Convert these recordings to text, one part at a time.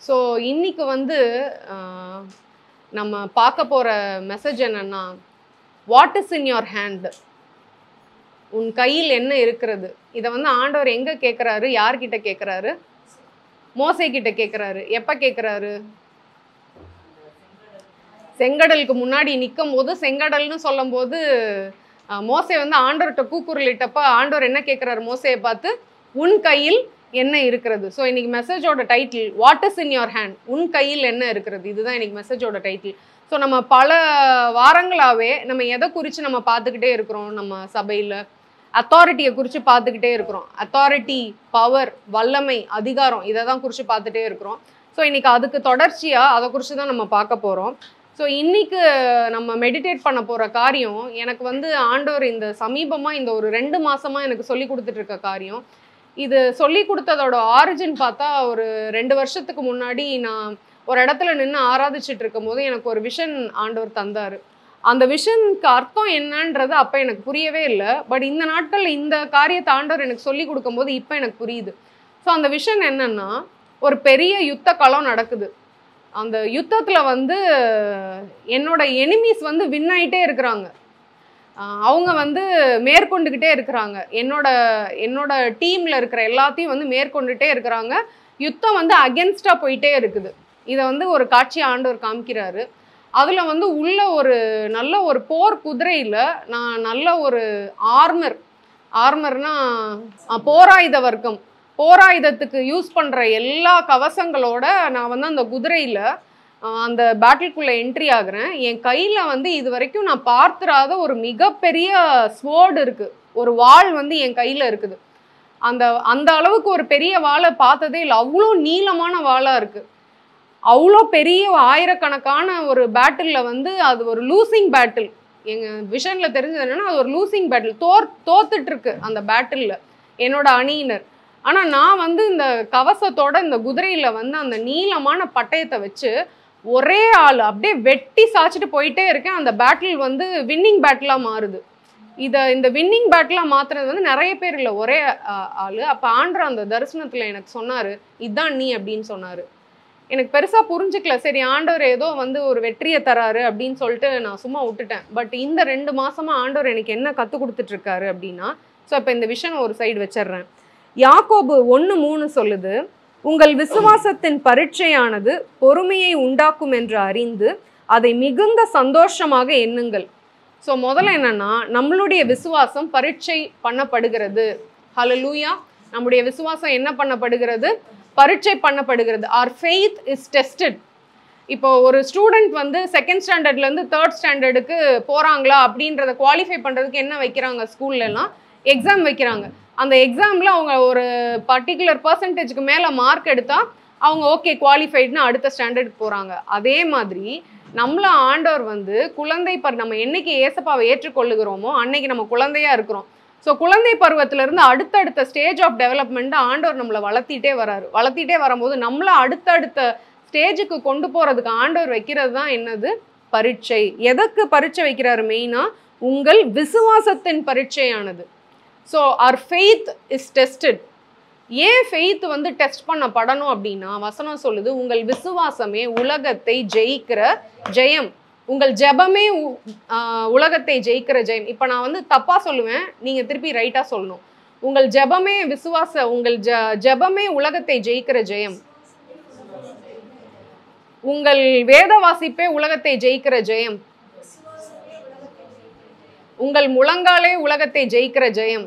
So இன்னைக்கு வந்து நம்ம பார்க்க போகிற மெசேஜ் என்னன்னா, what is in your hand? உன் கையில் என்ன இருக்கிறது? இதை வந்து ஆண்டவர் எங்கே கேட்குறாரு? யார்கிட்ட கேட்குறாரு? மோசே கிட்ட கேட்குறாரு. எப்போ கேட்குறாரு? செங்கடலுக்கு முன்னாடி நிற்கும் போது, செங்கடல்னு சொல்லும் போது மோசே வந்து ஆண்டவர்கிட்ட கூக்குரலிட்டப்ப ஆண்டவர் என்ன கேட்குறாரு மோசையை பார்த்து? உன் கையில் என்ன இருக்கிறது? ஸோ இன்னைக்கு மெசேஜோட title what is in your hand? உன் கையில் என்ன இருக்கிறது? இதுதான் இன்னைக்கு மெசேஜோட டைட்டில். ஸோ நம்ம பல வாரங்களாகவே நம்ம எதை குறித்து நம்ம பார்த்துக்கிட்டே இருக்கிறோம்? நம்ம சபையில் அத்தாரிட்டியை குறித்து பார்த்துக்கிட்டே இருக்கிறோம். அத்தாரிட்டி, பவர், வல்லமை, அதிகாரம், இதை தான் குறித்து பார்த்துட்டே இருக்கிறோம். ஸோ இன்னைக்கு அதுக்கு தொடர்ச்சியாக அதை குறித்து தான் நம்ம பார்க்க போகிறோம். ஸோ இன்னைக்கு நம்ம மெடிடேட் பண்ண போகிற காரியம் எனக்கு வந்து ஆண்டவர் இந்த சமீபமாக இந்த ஒரு 2 மாதமாக எனக்கு சொல்லி கொடுத்துட்ருக்க காரியம். இது சொல்லி கொடுத்ததோட ஆரிஜின் பார்த்தா ஒரு 2 வருஷத்துக்கு முன்னாடி நான் ஒரு இடத்துல நின்று ஆராதிச்சுட்டு இருக்கும் போது எனக்கு ஒரு விஷன் ஆண்டவர் தந்தார். அந்த விஷனுக்கு அர்த்தம் என்னன்றது அப்போ எனக்கு புரியவே இல்லை. பட் இந்த நாட்களில் இந்த காரியத்தை ஆண்டவர் எனக்கு சொல்லி கொடுக்கும்போது இப்போ எனக்கு புரியுது. ஸோ அந்த விஷன் என்னன்னா, ஒரு பெரிய யுத்த களம் நடக்குது. அந்த யுத்தத்தில் வந்து என்னோட எனிமீஸ் வந்து வின் ஆகிட்டே இருக்கிறாங்க. அவங்க வந்து மேற்கொண்டுக்கிட்டே இருக்கிறாங்க. என்னோட டீமில் இருக்கிற எல்லாத்தையும் வந்து மேற்கொண்டுட்டே இருக்கிறாங்க. யுத்தம் வந்து அகென்ஸ்டாக போயிட்டே இருக்குது. இதை வந்து ஒரு காட்சி ஆண்டவர் காமிக்கிறாரு. அதில் வந்து உள்ள ஒரு நல்ல ஒரு போர் குதிரையில் நான் நல்ல ஒரு ஆர்மர்னா போராயுத வர்க்கம், போராயுதத்துக்கு யூஸ் பண்ணுற எல்லா கவசங்களோட நான் வந்து அந்த குதிரையில் அந்த பேட்டில்குள்ளே என்ட்ரி ஆகுறேன். என் கையில் வந்து இது வரைக்கும் நான் பார்த்துராத ஒரு மிகப்பெரிய ஸ்வோர்டு இருக்குது. ஒரு வாள் வந்து என் கையில் இருக்குது. அந்த அளவுக்கு ஒரு பெரிய வாளை பார்த்ததே இல்லை. அவ்வளோ நீளமான வாளாக இருக்குது. அவ்வளோ பெரிய ஆயிரக்கணக்கான ஒரு பேட்டிலில் வந்து அது ஒரு லூசிங் பேட்டில். எங்கள் விஷனில் தெரிஞ்சது என்னென்னா, அது ஒரு லூசிங் பேட்டில். தோத்துட்ருக்கு அந்த பேட்டிலில் என்னோட அணியினர். ஆனால் நான் வந்து இந்த கவசத்தோட இந்த குதிரையில் வந்து அந்த நீளமான பட்டயத்தை வச்சு ஒரே ஆள் அப்படியே வெட்டி சாய்ச்சிட்டு போயிட்டே இருக்கேன். அந்த பேட்டில் வந்து வின்னிங் பேட்டிலாக மாறுது. இந்த வின்னிங் பேட்டிலாக மாற்றுறது வந்து நிறைய பேர் இல்லை, ஒரே ஆள். அப்போ ஆண்டவர் அந்த தரிசனத்தில் எனக்கு சொன்னார், இதுதான் நீ அப்படின்னு சொன்னார். எனக்கு பெருசாக புரிஞ்சுக்கல. சரி, ஆண்டவர் ஏதோ வந்து ஒரு வெற்றியை தராரு அப்படின்னு சொல்லிட்டு நான் சும்மா விட்டுட்டேன். பட் இந்த 2 மாதமாக ஆண்டவர் எனக்கு என்ன கற்றுக் கொடுத்துட்ருக்காரு அப்படின்னா, ஸோ இப்போ இந்த விஷயம் ஒரு சைடு வச்சிடுறேன். யாக்கோபு 1:3 சொல்லுது, உங்கள் விசுவாசத்தின் பரீட்சையானது பொறுமையை உண்டாக்கும் என்று அறிந்து அதை மிகுந்த சந்தோஷமாக எண்ணுங்கள். ஸோ முதல்ல என்னன்னா, நம்மளுடைய விசுவாசம் பரீட்சை பண்ணப்படுகிறது. ஹல்லேலூயா. நம்முடைய விசுவாசம் என்ன பண்ணப்படுகிறது? பரீட்சை பண்ணப்படுகிறது. Our faith is tested. இப்போ ஒரு ஸ்டூடெண்ட் வந்து 2nd ஸ்டாண்டர்ட்லேருந்து 3rd ஸ்டாண்டர்டுக்கு போகிறாங்களா அப்படின்றத குவாலிஃபை பண்ணுறதுக்கு என்ன வைக்கிறாங்க? ஸ்கூல்லலாம் எக்ஸாம் வைக்கிறாங்க. அந்த எக்ஸாமில் அவங்க ஒரு பர்டிகுலர் பர்சன்டேஜுக்கு மேலே மார்க் எடுத்தால் அவங்க ஓகே குவாலிஃபைடுன்னு அடுத்த ஸ்டாண்டர்டுக்கு போகிறாங்க. அதே மாதிரி நம்மள ஆண்டவர் வந்து நம்ம என்னைக்கு ஏசப்பாவை ஏற்றுக்கொள்ளுகிறோமோ அன்னைக்கு நம்ம குழந்தையாக இருக்கிறோம். ஸோ குழந்தை பருவத்திலேருந்து அடுத்தடுத்த ஸ்டேஜ் ஆஃப் டெவலப்மெண்ட்டு ஆண்டவர் நம்மளை வளர்த்திட்டே வராரு. வளர்த்திட்டே வரும்போது நம்மளை அடுத்தடுத்த ஸ்டேஜுக்கு கொண்டு போகிறதுக்கு ஆண்டவர் வைக்கிறது தான் என்னது? பரீட்சை. எதற்கு பரீட்சை வைக்கிறாரு? மெயினாக உங்கள் விசுவாசத்தின் பரீட்சையானது. So our faith is tested. ஏன் ஃபெய்த் வந்து டெஸ்ட் பண்ணப்படணும் அப்படின்னா, வசனம் சொல்லுது, உங்கள் விசுவாசமே உலகத்தை ஜெயிக்கிற ஜெயம். உங்கள் ஜெபமே உலகத்தை ஜெயிக்கிற ஜெயம். இப்போ நான் வந்து தப்பாக சொல்லுவேன், நீங்கள் திருப்பி ரைட்டாக சொல்லணும். உங்கள் ஜெபமே உங்கள் ஜெபமே உலகத்தை ஜெயிக்கிற ஜெயம். உங்கள் வேத வாசிப்பே உலகத்தை ஜெயிக்கிற ஜெயம். உங்கள் முழங்காலே உலகத்தை ஜெயிக்கிற ஜெயம்.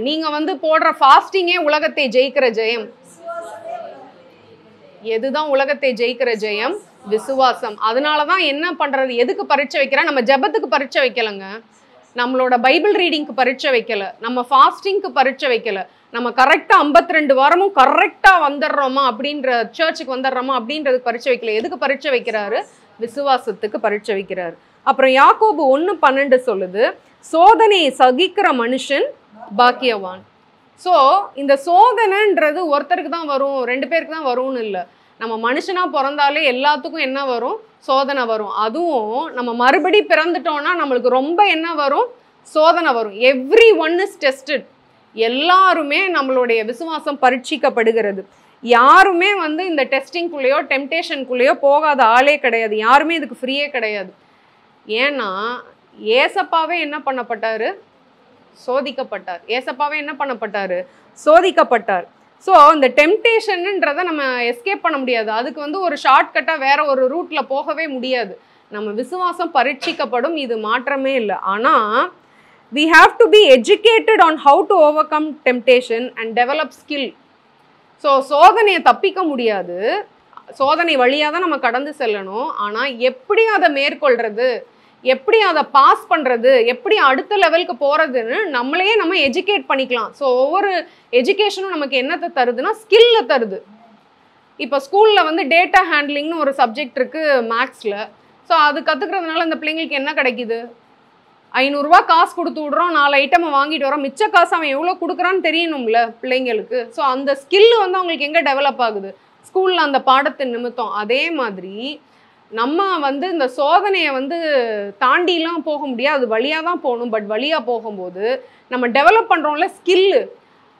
நீங்கள் வந்து போடுற ஃபாஸ்டிங்கே உலகத்தை ஜெயிக்கிற ஜெயம். எதுதான் உலகத்தை ஜெயிக்கிற ஜெயம்? விசுவாசம். அதனால தான் என்ன பண்ணுறது? எதுக்கு பரீட்சை வைக்கிறேன்? நம்ம ஜெபத்துக்கு பரீட்சை வைக்கலைங்க. நம்மளோட பைபிள் ரீடிங்க்கு பரீட்சை வைக்கலை. நம்ம ஃபாஸ்டிங்க்கு பரீட்சை வைக்கலை. நம்ம கரெக்டாக 52 வாரமும் கரெக்டாக வந்துடுறோமா அப்படின்ற சர்ச்சுக்கு வந்துடுறோமா அப்படின்றதுக்கு பரீட்சை வைக்கல. எதுக்கு பரீட்சை வைக்கிறாரு? விசுவாசத்துக்கு பரீட்சை வைக்கிறாரு. அப்புறம் யாக்கோபு 1:12 சொல்லுது, சோதனையை சகிக்கிற மனுஷன் பாக்கியவான். ஸோ இந்த சோதனைன்றது ஒருத்தருக்கு தான் வரும், 2 பேருக்கு தான் வரும்னு இல்லை. நம்ம மனுஷனாக பிறந்தாலே எல்லாத்துக்கும் என்ன வரும்? சோதனை வரும். அதுவும் நம்ம மறுபடி பிறந்துட்டோம்னா நம்மளுக்கு ரொம்ப என்ன வரும்? சோதனை வரும். Every one is tested. எல்லாருமே நம்மளுடைய விசுவாசம் பரீட்சிக்கப்படுகிறது. யாருமே வந்து இந்த டெஸ்டிங்குள்ளேயோ டெம்டேஷனுக்குள்ளேயோ போகாத ஆளே கிடையாது. யாருமே இதுக்கு ஃப்ரீயே கிடையாது. ஏன்னா ஏசப்பாவே என்ன பண்ணப்பட்டாரு? சோதிக்கப்பட்டார். ஏசப்பாவே என்ன பண்ணப்பட்டாரு? சோதிக்கப்பட்டார். ஸோ இந்த டெம்டேஷன்ன்றதை நம்ம எஸ்கேப் பண்ண முடியாது. அதுக்கு வந்து ஒரு ஷார்ட்கட்டாக வேற ஒரு ரூட்ல போகவே முடியாது. நம்ம விசுவாசம் பரீட்சிக்கப்படும், இது மாற்றமே இல்லை. ஆனால் we have to be educated on how to overcome temptation and develop skill. So சோதனையை தப்பிக்க முடியாது, சோதனை வழியாக தான் நம்ம கடந்து செல்லணும். ஆனால் எப்படி அதை மேற்கொள்றது, எப்படி அதை பாஸ் பண்ணுறது, எப்படி அடுத்த லெவலுக்கு போகிறதுன்னு நம்மளையே நம்ம எஜுகேட் பண்ணிக்கலாம். ஸோ ஒவ்வொரு எஜுகேஷனும் நமக்கு என்னத்தை தருதுன்னா ஸ்கில்லை தருது. இப்போ ஸ்கூலில் வந்து டேட்டா ஹேண்ட்லிங்னு ஒரு சப்ஜெக்ட் இருக்குது மேக்ஸில். ஸோ அது கற்றுக்கிறதுனால அந்த பிள்ளைங்களுக்கு என்ன கிடைக்குது? 500 ரூபா காசு கொடுத்து விட்றோம், 4 ஐட்டமை வாங்கிட்டு வரோம், மிச்ச காசு அவன் எவ்வளோ கொடுக்குறான்னு தெரியணும்ல பிள்ளைங்களுக்கு. ஸோ அந்த ஸ்கில் வந்து அவங்களுக்கு எங்கே டெவலப் ஆகுது? ஸ்கூலில் அந்த பாடத்தின் நிமித்தம். அதே மாதிரி நம்ம வந்து இந்த சோதனையை வந்து தாண்டிலாம் போக முடியாது, அது வழியாக தான் போகணும். பட் வழியாக போகும்போது நம்ம டெவலப் பண்ணுறோம்ல ஸ்கில்லு,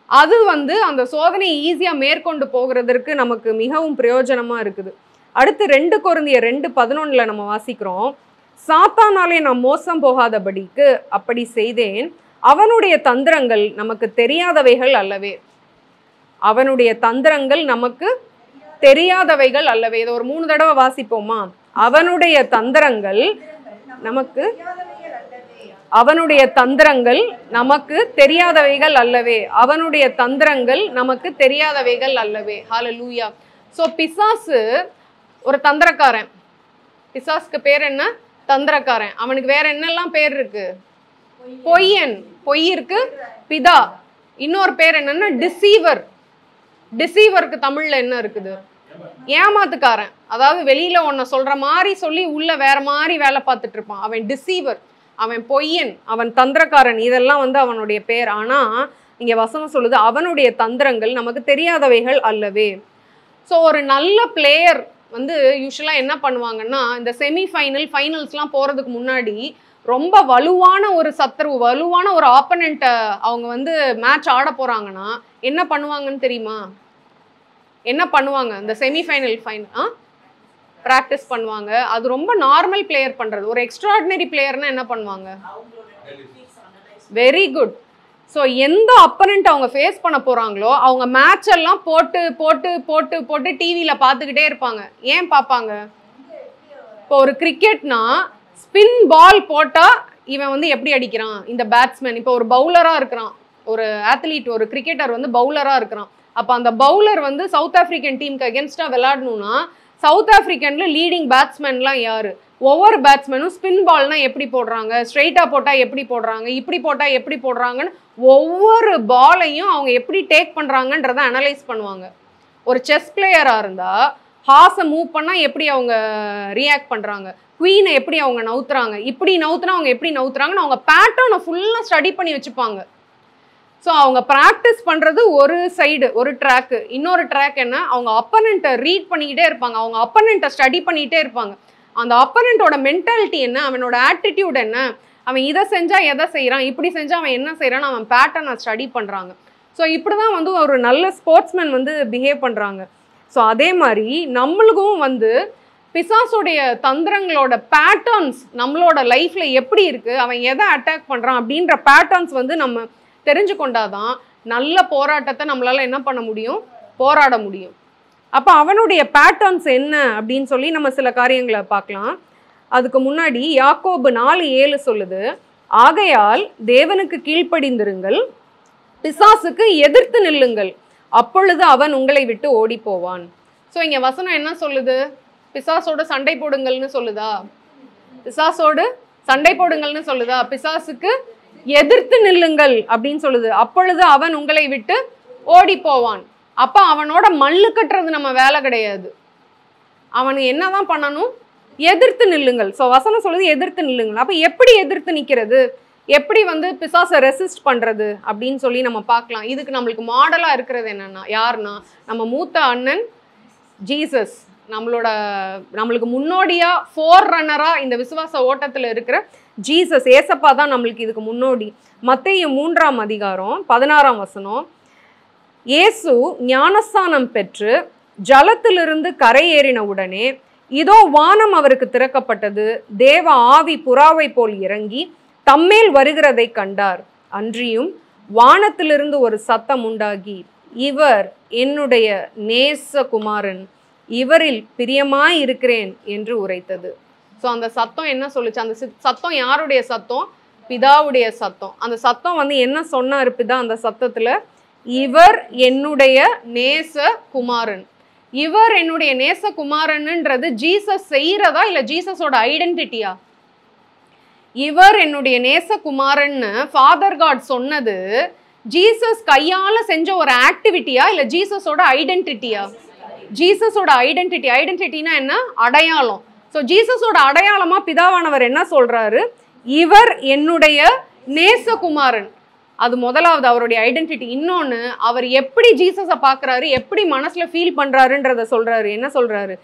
அது வந்து அந்த சோதனையை ஈஸியாக மேற்கொண்டு போகிறதற்கு நமக்கு மிகவும் பிரயோஜனமாக இருக்குது. அடுத்து 2 கொரிந்தியர் 2:11 நம்ம வாசிக்கிறோம். சாத்தானாலே நாம் மோசம் போகாதபடிக்கு அப்படி செய்தேன், அவனுடைய தந்திரங்கள் நமக்கு தெரியாதவைகள் அல்லவே. அவனுடைய தந்திரங்கள் நமக்கு தெரியாதவைகள் அல்லவே. இதை ஒரு 3 தடவை வாசிப்போமா? அவனுடைய தந்திரங்கள் நமக்கு, அவனுடைய தந்திரங்கள் நமக்கு தெரியாதவைகள் அல்லவே. அவனுடைய தந்திரங்கள் நமக்கு தெரியாதவைகள் அல்லவே. ஹல்லேலூயா. ஸோ பிசாசு ஒரு தந்திரக்காரன். பிசாசுக்கு பேர் என்ன? தந்திரக்காரன். அவனுக்கு வேற என்னெல்லாம் பேர் இருக்கு? பொய்யன், பொய் இருக்கு, பிதா. இன்னொரு பேர் என்னன்னா டிசீவர். டிசீவருக்கு தமிழ்ல என்ன இருக்குது? ஏமாத்துக்காரன். அதாவது வெளியில ஒன்ன சொல்ற மாதிரி சொல்லி உள்ள வேற மாதிரி வேலை பார்த்துட்டு இருப்பான். அவன் டிசீவர், அவன் பொய்யன், அவன் தந்திரக்காரன். இதெல்லாம் வந்து அவனுடைய பேர். ஆனா இங்க வசனம் சொல்லுது அவனுடைய தந்திரங்கள் நமக்கு தெரியாதவைகள் அல்லவே. ஸோ ஒரு நல்ல பிளேயர் வந்து யூஸ்வலாக என்ன பண்ணுவாங்கன்னா, இந்த செமிஃபைனல் ஃபைனல்ஸ்லாம் போகிறதுக்கு முன்னாடி ரொம்ப வலுவான ஒரு சத்ரு, வலுவான ஒரு ஆப்பனண்ட்டை அவங்க வந்து மேட்ச் ஆட போகிறாங்கன்னா என்ன பண்ணுவாங்கன்னு தெரியுமா? என்ன பண்ணுவாங்க? இந்த செமிஃபைனல் ப்ராக்டிஸ் பண்ணுவாங்க. அது ரொம்ப நார்மல் பிளேயர் பண்ணுறது. ஒரு எக்ஸ்ட்ராடினரி பிளேயர்னா என்ன பண்ணுவாங்க? Very good. ஸோ எந்த அப்பனண்ட் அவங்க ஃபேஸ் பண்ண போகிறாங்களோ அவங்க மேட்ச் எல்லாம் போட்டு போட்டு போட்டு போட்டு டிவியில் பார்த்துக்கிட்டே இருப்பாங்க. ஏன் பார்ப்பாங்க? இப்போ ஒரு கிரிக்கெட்னா ஸ்பின் பால் போட்டால் இவன் வந்து எப்படி அடிக்கிறான் இந்த பேட்ஸ்மேன். இப்போ ஒரு பவுலராக இருக்கிறான், ஒரு ஆத்லீட், ஒரு கிரிக்கெட்டர் வந்து பவுலராக இருக்கிறான். அப்போ அந்த பவுலர் வந்து சவுத் ஆஃப்ரிக்கன் டீமுக்கு அகேன்ஸ்டாக விளையாடணும்னா சவுத் ஆஃப்ரிக்கனில் லீடிங் பேட்ஸ்மேன்லாம் யார்? ஒவ்வொரு பேட்ஸ்மேனும் ஸ்பின் பால்னா எப்படி போடுறாங்க, ஸ்ட்ரெயிட்டாக போட்டால் எப்படி போடுறாங்க, இப்படி போட்டால் எப்படி போடுறாங்கன்னு ஒவ்வொரு பாலையும் அவங்க எப்படி டேக் பண்ணுறாங்கன்றதை அனலைஸ் பண்ணுவாங்க. ஒரு செஸ் பிளேயராக இருந்தால் ஹார்ஸை மூவ் பண்ணால் எப்படி அவங்க ரியாக்ட் பண்ணுறாங்க, குவீனை எப்படி அவங்க நவுத்துறாங்க, இப்படி நவுத்துனா அவங்க எப்படி நவுத்துறாங்கன்னு அவங்க பேட்டர்னை ஃபுல்லாக ஸ்டடி பண்ணி வச்சுப்பாங்க. ஸோ அவங்க ப்ராக்டிஸ் பண்ணுறது ஒரு சைடு, ஒரு ட்ராக்கு. இன்னொரு ட்ராக் என்ன? அவங்க அப்பனண்ட்டை ரீட் பண்ணிக்கிட்டே இருப்பாங்க, அவங்க அப்பனண்ட்டை ஸ்டடி பண்ணிக்கிட்டே இருப்பாங்க. அந்த அப்பனண்ட்டோட மென்டாலிட்டி என்ன, அவனோட ஆட்டிடியூட் என்ன, அவன் இதை செஞ்சால் எதை செய்கிறான், இப்படி செஞ்சால் அவன் என்ன செய்கிறான்னு அவன் பேட்டர்னை ஸ்டடி பண்ணுறாங்க. ஸோ இப்படி தான் வந்து ஒரு நல்ல ஸ்போர்ட்ஸ்மேன் வந்து பிஹேவ் பண்ணுறாங்க. ஸோ அதே மாதிரி நம்மளுக்கும் வந்து பிசாசுடைய தந்திரங்களோட பேட்டர்ன்ஸ் நம்மளோட லைஃப்பில் எப்படி இருக்குது, அவன் எதை அட்டாக் பண்ணுறான் அப்படின்ற பேட்டர்ன்ஸ் வந்து நம்ம தெரிஞ்சு கொண்டாதான் நல்ல போராட்டத்தை நம்மளால் என்ன பண்ண முடியும்? போராட முடியும். அப்போ அவனுடைய பேட்டர்ன்ஸ் என்ன அப்படின்னு சொல்லி நம்ம சில காரியங்களை பார்க்கலாம். அதுக்கு முன்னாடி யாக்கோபு 4:7 சொல்லுது, ஆகையால் தேவனுக்கு கீழ்ப்படிந்திருங்கள், பிசாசுக்கு எதிர்த்து நில்லுங்கள், அப்பொழுது அவன் உங்களை விட்டு ஓடி போவான். ஸோ இங்கே வசனம் என்ன சொல்லுது? பிசாசோடு சண்டை போடுங்கள்னு சொல்லுதா? பிசாசோடு சண்டை போடுங்கள்னு சொல்லுதா? பிசாசுக்கு எதிர்த்து நில்லுங்கள் அப்படின்னு சொல்லுது. அப்பொழுது அவன் உங்களை விட்டு ஓடி போவான். அப்போ அவனோட மல்லு கட்டுறது நம்ம வேலை கிடையாது. அவனு என்னதான் பண்ணணும்? எதிர்த்து நில்லுங்கள். ஸோ வசனம் சொல்லுது எதிர்த்து நில்லுங்கள். அப்போ எப்படி எதிர்த்து நிற்கிறது, எப்படி வந்து பிசாசை ரெசிஸ்ட் பண்ணுறது அப்படின்னு சொல்லி நம்ம பார்க்கலாம். இதுக்கு நம்மளுக்கு மாடலாக இருக்கிறது என்னன்னா யாருன்னா நம்ம மூத்த அண்ணன் ஜீசஸ். நம்மளுக்கு முன்னோடியா ஃபோர் ரன்னரா இந்த விசுவாச ஓட்டத்துல இருக்கிற ஜீசஸ் ஏசப்பா தான் நம்மளுக்கு இதுக்கு முன்னோடி. மத்தேயு 3ஆம் அதிகாரம் 16ஆம் வசனம், இயேசு ஞானஸ்தானம் பெற்று ஜலத்திலிருந்து கரையேறின உடனே இதோ வானம் அவருக்கு திறக்கப்பட்டது, தேவ ஆவி புறாவை போல் இறங்கி தம்மேல் வருகிறதை கண்டார். அன்றியும் வானத்திலிருந்து ஒரு சத்தம் உண்டாகி, இவர் என்னுடைய நேச குமாரன், இவரில் பிரியமாய் இருக்கிறேன் என்று உரைத்தது. ஸோ அந்த சத்தம் என்ன சொல்லுச்சு? அந்த சத்தம் யாருடைய சத்தம்? பிதாவுடைய சத்தம். அந்த சத்தம் வந்து என்ன சொன்னார் பிதா அந்த சத்தத்துல? இவர் என்னுடைய நேச குமாரன். இவர் என்னுடைய நேச குமாரன்ன்றது ஜீசஸ் செய்யறதா இல்ல ஜீசஸோட ஐடென்டிட்டியா? இவர் என்னுடைய நேச குமாரன்னு ஃபாதர் காட் சொன்னது ஜீசஸ் கையால செஞ்ச ஒரு ஆக்டிவிட்டியா இல்ல ஜீசஸோட ஐடென்டிட்டியா? ஜீசஸோட ஐடென்டிட்டி. ஐடென்டிட்டினா என்ன? அடையாளம். ஸோ ஜீசஸோட அடையாளமா பிதாவானவர் என்ன சொல்றாரு? இவர் என்னுடைய நேசகுமாரன். அது முதலாவது அவருடைய ஐடென்டிட்டி. இன்னொன்னு, அவர் எப்படி ஜீசஸை பார்க்குறாரு, எப்படி மனசுல ஃபீல் பண்றாருன்றத சொல்றாரு. என்ன சொல்றாரு?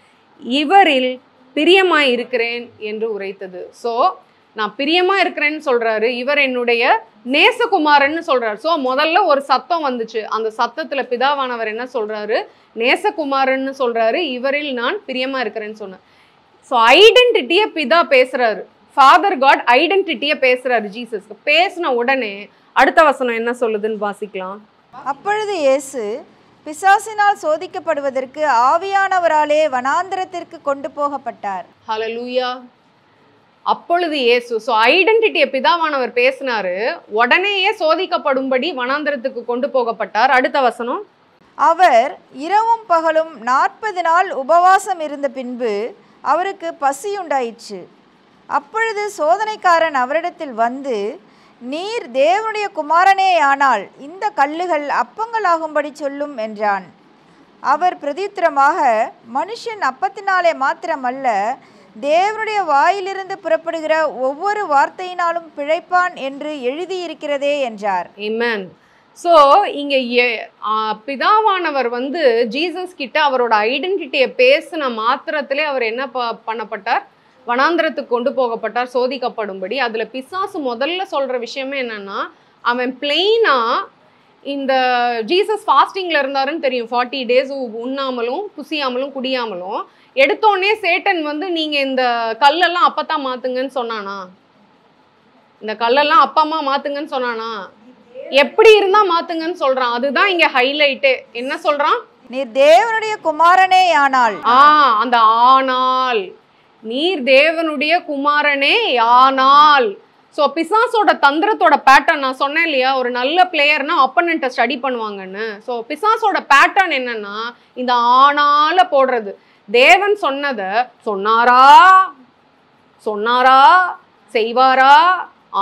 இவரில் பிரியமாய் இருக்கிறேன் என்று உரைத்தது. ஸோ நான் பிரியமா இருக்கிறேன்னு சொல்றாரு, இவர் என்னுடைய நேசகுமாரன்னு சொல்றாரு. ஸோ முதல்ல ஒரு சத்தம் வந்துச்சு, அந்த சத்தத்துல பிதாவானவர் என்ன சொல்றாரு? நேசகுமாரன்னு சொல்றாரு, இவரில் நான் பிரியமா இருக்கிறேன்னு சொன்னார். ஸோ ஐடென்டிட்டியை பிதா பேசுறாரு, ஃபாதர் காட் ஐடென்டிட்டியை பேசுறாரு ஜீசஸ்க்கு. பேசின உடனே அடுத்த வசனம் என்ன சொல்லுதுன்னு வாசிக்கலாம். அப்பொழுது இயேசு பிசாசினால் சோதிக்கப்படுவதற்கு ஆவியானவராலே வனாந்திரத்திற்கு கொண்டு போகப்பட்டார். ஹல்லேலூயா. அப்பொழுது இயேசு, ஸோ ஐடென்டிட்டியை பிதாவானவர் பேசினாரு, உடனேயே சோதிக்கப்படும்படி வனாந்திரத்துக்கு கொண்டு போகப்பட்டார். அடுத்த வசனம், அவர் இரவும் பகலும் 40 நாள் உபவாசம் இருந்த பின்பு அவருக்கு பசி உண்டாயிற்று. அப்பொழுது சோதனைக்காரன் அவரிடத்தில் வந்து, நீர் தேவனுடைய குமாரனேயானால் இந்த கல்லுகள் அப்பங்களாகும்படி சொல்லும் என்றான். அவர் பிரதித்திரமாக, மனுஷன் அப்பத்தினாலே மாத்திரமல்ல, தேவனுடைய வாயிலிருந்து புறப்படுகிற ஒவ்வொரு வார்த்தையினாலும் பிழைப்பான் என்று எழுதியிருக்கிறதே என்றார். ஆமென். ஸோ இங்கே பிதாவானவர் வந்து ஜீசஸ் கிட்ட அவரோட ஐடென்டிட்டியை பேசின மாத்திரத்திலே அவர் என்ன பண்ணப்பட்டார்? வனாந்திரத்துக்கு கொண்டு போகப்பட்டார் சோதிக்கப்படும்படி. அதில் பிசாசு முதல்ல சொல்கிற விஷயமே என்னன்னா, அவன் பிளெயினா இந்த ஜீசஸ் ஃபாஸ்டிங்கில் இருந்தாருன்னு தெரியும், 40 days உண்ணாமலும் புசியாமலும் குடியாமலும். எடுத்தோடனே சேட்டன் வந்து நீங்கள் இந்த கல்லெல்லாம் அப்பத்தான் மாற்றுங்கன்னு சொன்னானா? இந்த கல்லெல்லாம் அப்பமா மாற்றுங்கன்னு சொன்னானா? எப்படி இருந்தா மாத்துங்கன்னு சொல்றான். அதுதான் இங்க ஹைலைட்டே. என்ன சொல்றான்? நீர் தேவனுடைய குமாரனே ஆனால். அந்த ஆனால், நீர் தேவனுடைய குமாரனே ஆனால். ஸோ பிசாசோட தந்திரத்தோட பேட்டர்ன் நான் சொன்னேன் இல்லையா, ஒரு நல்ல பிளேயர்னா அப்பனண்ட்டை ஸ்டடி பண்ணுவாங்கன்னு. ஸோ பிசாசோட பேட்டர்ன் என்னன்னா, இந்த ஆனால போடுறது. தேவன் சொன்னதை சொன்னாரா, சொன்னாரா, செய்வாரா,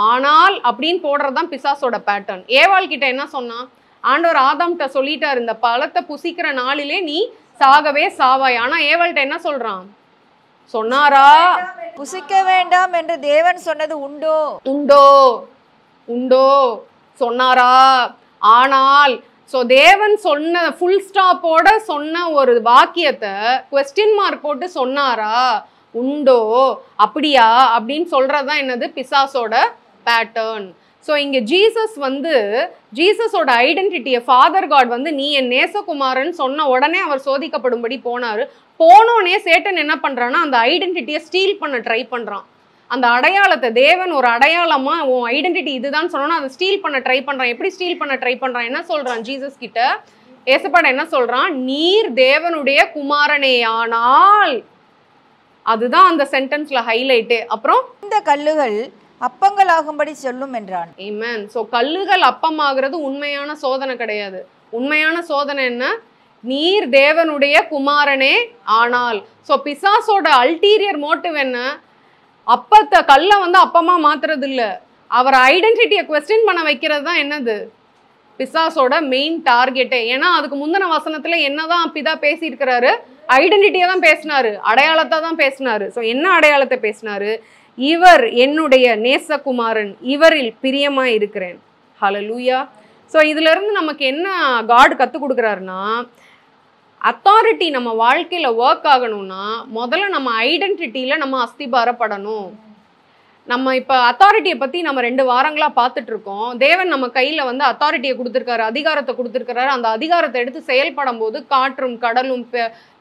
ஆனால் அப்படின்னு போடுறதுதான் பிசாசோட பேட்டர்ன். ஏவாள் கிட்ட என்ன சொன்னா? ஆண்டவர் ஆதாம்கிட்ட சொல்லிட்டாரு, இந்த பழத்தை புசிக்கிற நாளிலே நீ சாகவே சாவாய். ஆனா ஏவாள்கிட்ட என்ன சொல்றான்? சொன்னாரா? புசிக்க வேண்டாம் என்று தேவன் சொன்னது உண்டோ? உண்டோ, உண்டோ. சொன்னாரா? ஆனால். ஸோ தேவன் சொன்ன ஃபுல் ஸ்டாப்போட சொன்ன ஒரு வாக்கியத்தை குவெஸ்டின் மார்க் போட்டு சொன்னாரா, உண்டோ, அப்படியா அப்படின்னு சொல்றதுதான் என்னது? பிசாசோட பேட்டர்ன். ஸோ இங்கே ஜீசஸ் வந்து ஜீசஸோட ஐடென்டிட்டியை ஃபாதர் காட் வந்து நீ என் நேசகுமாரன் சொன்ன உடனே அவர் சோதிக்கப்படும்படி போனார். போனோடனே சேட்டன் என்ன பண்ணுறான்னா, அந்த ஐடென்டிட்டியை ஸ்டீல் பண்ண ட்ரை பண்ணுறான். அந்த அடையாளத்தை தேவன் ஒரு அடையாளமாக உன் ஐடென்டிட்டி இதுதான் சொன்னோன்னா அதை ஸ்டீல் பண்ண ட்ரை பண்ணுறான். எப்படி ஸ்டீல் பண்ண ட்ரை பண்ணுறான்? என்ன சொல்கிறான் ஜீசஸ் கிட்ட? ஏசப்பாட என்ன சொல்கிறான்? நீர் தேவனுடைய குமாரனேயானால். அதுதான் அந்த சென்டென்ஸ்ல ஹைலைட்டே. அப்புறம் இந்த கல்லுகள் அப்பங்களாகும்படி சொல்லும் என்றான். ஆமென். ஸோ கல்லுகள் அப்பமாகிறது உண்மையான சோதனை கிடையாது. உண்மையான சோதனை என்ன? நீர் தேவனுடைய குமாரனே ஆனால். ஸோ பிசாசோட அல்டீரியர் மோட்டிவ் என்ன? அப்பத்தை கல்லை வந்து அப்பமா மாத்துறது இல்லை, அவர் ஐடென்டிட்டியை குவெஸ்டின் பண்ண வைக்கிறது தான் என்னது பிசாசோட மெயின் டார்கெட்டே. ஏன்னா அதுக்கு முந்தின வசனத்துல என்னதான் பிதா பேசியிருக்கிறாரு? ஐடென்டிட்டியை தான் பேசினாரு, அடையாளத்தை தான் பேசினாரு. ஸோ என்ன அடையாளத்தை பேசினாரு? இவர் என்னுடைய நேசகுமாரன், இவரில் பிரியமா இருக்கிறேன். ஹல்லேலூயா. ஸோ இதுல இருந்து நமக்கு என்ன காட் கற்றுக் கொடுக்குறாருன்னா, அத்தாரிட்டி நம்ம வாழ்க்கையில ஒர்க் ஆகணும்னா முதல்ல நம்ம ஐடென்டிட்டியில நம்ம அஸ்திபாரப்படணும். நம்ம இப்போ அத்தாரிட்டியை பற்றி நம்ம 2 வாரங்களாக பார்த்துட்டு இருக்கோம். தேவன் நம்ம கையில் வந்து அத்தாரிட்டியை கொடுத்துருக்காரு, அதிகாரத்தை கொடுத்துருக்காரு. அந்த அதிகாரத்தை எடுத்து செயல்படும் போது காற்றும் கடலும்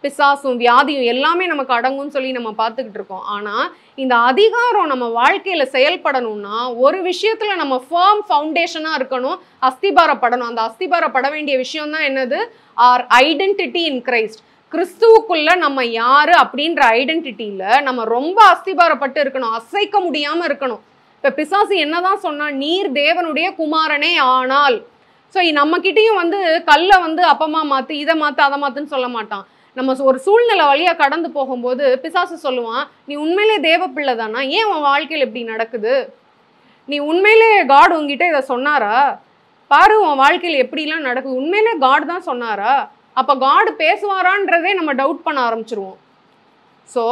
பிசாசும் வியாதியும் எல்லாமே நமக்கு அடங்கும்னு சொல்லி நம்ம பார்த்துக்கிட்டு இருக்கோம். ஆனால் இந்த அதிகாரம் நம்ம வாழ்க்கையில் செயல்படணும்னா ஒரு விஷயத்தில் நம்ம ஃபர்ம் ஃபவுண்டேஷனாக இருக்கணும், அஸ்திபாரப்படணும். அந்த அஸ்திபாரப்பட வேண்டிய விஷயம் தான் என்னது? Our identity in Christ. கிறிஸ்துவுக்குள்ள நம்ம யாரு அப்படின்ற ஐடென்டிட்டியில நம்ம ரொம்ப அஸ்திபாரப்பட்டு இருக்கணும், அசைக்க முடியாம இருக்கணும். இப்ப பிசாசு என்னதான் சொன்னா, நீர் தேவனுடைய குமாரனே ஆனால். ஸோ நம்ம கிட்டேயும் வந்து கல்லை வந்து அப்பமா மாத்து, இதை மாத்து, அதை மாத்துன்னு சொல்ல மாட்டான். நம்ம ஒரு சூழ்நிலை வழியா கடந்து போகும்போது பிசாசு சொல்லுவான், நீ உண்மையிலே தேவ பிள்ளை தானா, ஏன் உன் வாழ்க்கையில் இப்படி நடக்குது, நீ உண்மையிலே காட் உங்ககிட்ட இதை சொன்னாரா, பாரு உன் வாழ்க்கையில் எப்படிலாம் நடக்குது, உண்மையிலே காட் தான் சொன்னாரா, அப்போ காடு பேசுவாரான்றதே நம்ம டவுட் பண்ண ஆரம்பிச்சிருவோம். ஸோ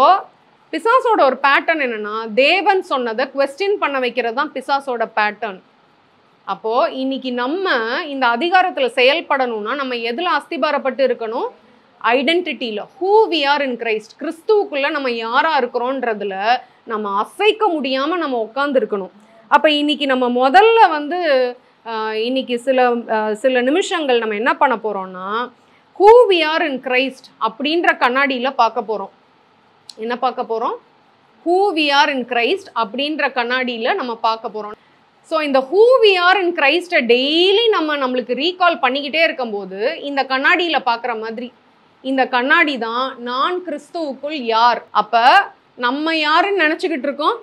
பிசாசோட ஒரு பேட்டர்ன் என்னன்னா, தேவன் சொன்னதை குவெஸ்டின் பண்ண வைக்கிறது தான் பிசாசோட பேட்டர்ன். அப்போது இன்னைக்கு நம்ம இந்த அதிகாரத்தில் செயல்படணும்னா நம்ம எதில் அஸ்திபாரப்பட்டு இருக்கணும்? ஐடென்டிட்டியில். Who we are in Christ. கிறிஸ்துவுக்குள்ளே நம்ம யாராக இருக்கிறோன்றதுல நம்ம அசைக்க முடியாமல் நம்ம உட்காந்துருக்கணும். அப்போ இன்னைக்கு நம்ம முதல்ல வந்து இன்னைக்கு சில நிமிஷங்கள் நம்ம என்ன பண்ண போகிறோம்னா, who we are in Christ அப்படின்ற கண்ணாடியில் பார்க்க போகிறோம். என்ன பார்க்க போகிறோம்? who we are in Christ அப்படின்ற கண்ணாடியில் நம்ம பார்க்க போகிறோம். ஸோ இந்த who we are in Christ daily நம்மளுக்கு ரீகால் பண்ணிக்கிட்டே இருக்கும்போது இந்த கண்ணாடியில் பார்க்குற மாதிரி, இந்த கண்ணாடி தான் நான் கிறிஸ்துவுக்குள் யார். அப்போ நம்ம யாருன்னு நினச்சிக்கிட்டு இருக்கோம்?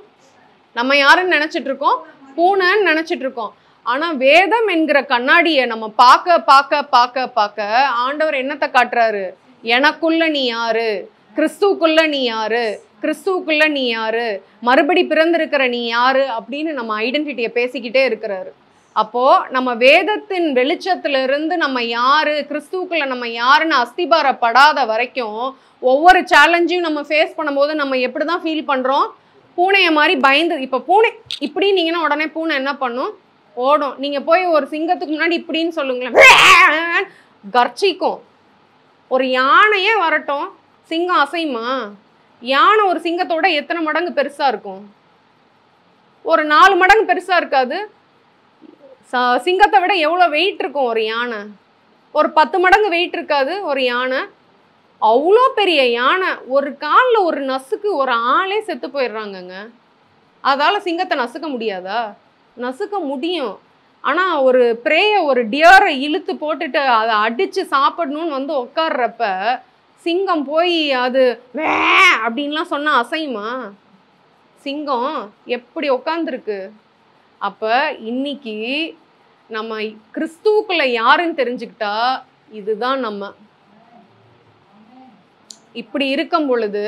நம்ம யாருன்னு நினச்சிட்டு இருக்கோம்? பூனைன்னு நினச்சிட்டு இருக்கோம். ஆனால் வேதம் என்கிற கண்ணாடியை நம்ம பார்க்க பார்க்க பார்க்க பார்க்க ஆண்டவர் என்னத்தை காட்டுறாரு? எனக்குள்ள நீ யாரு, கிறிஸ்துவுக்குள்ள நீ யாரு, கிறிஸ்துவுக்குள்ள நீ யாரு, மறுபடி பிறந்திருக்கிற நீ யாரு அப்படின்னு நம்ம ஐடென்டிட்டியை பேசிக்கிட்டே இருக்கிறாரு. அப்போது நம்ம வேதத்தின் வெளிச்சத்திலிருந்து நம்ம யாரு, கிறிஸ்துவுக்குள்ள நம்ம யாருன்னு அஸ்திபாரப்படாத வரைக்கும் ஒவ்வொரு சேலஞ்சையும் நம்ம ஃபேஸ் பண்ணும்போது நம்ம எப்படி தான் ஃபீல் பண்ணுறோம்? பூனையை மாதிரி பயந்து. இப்போ பூனை இப்படின்னீங்கன்னா உடனே பூனை என்ன பண்ணும்? ஓடும். நீங்கள் போய் ஒரு சிங்கத்துக்கு முன்னாடி இப்படின்னு சொல்லுங்களேன், கர்ச்சிக்கும். ஒரு யானையே வரட்டும், சிங்கம் அசையுமா? யானை ஒரு சிங்கத்தோட எத்தனை மடங்கு பெருசாக இருக்கும்? ஒரு 4 மடங்கு பெருசாக இருக்காது. சிங்கத்தை விட எவ்வளோ வெயிட் இருக்கும் ஒரு யானை? ஒரு 10 மடங்கு வெயிட் இருக்காது ஒரு யானை. அவ்வளோ பெரிய யானை ஒரு காலில் ஒரு நசுக்கு ஒரு ஆளே செத்து போயிடுறாங்கங்க. அதால் சிங்கத்தை நசுக்க முடியாதா? நசுக்க முடியும். ஆனால் ஒரு பிரேயை, ஒரு டியரை இழுத்து போட்டுட்டு அதை அடித்து சாப்பிடணும்னு வந்து உட்கார்றப்ப சிங்கம் போய் அது வே அப்படின்லாம் சொன்னால் அசையுமா? சிங்கம் எப்படி உட்காந்துருக்கு? அப்போ இன்னைக்கு நம்ம கிறிஸ்துவுக்குள்ள யாருன்னு தெரிஞ்சுக்கிட்டா இதுதான் நம்ம. இப்படி இருக்கும் பொழுது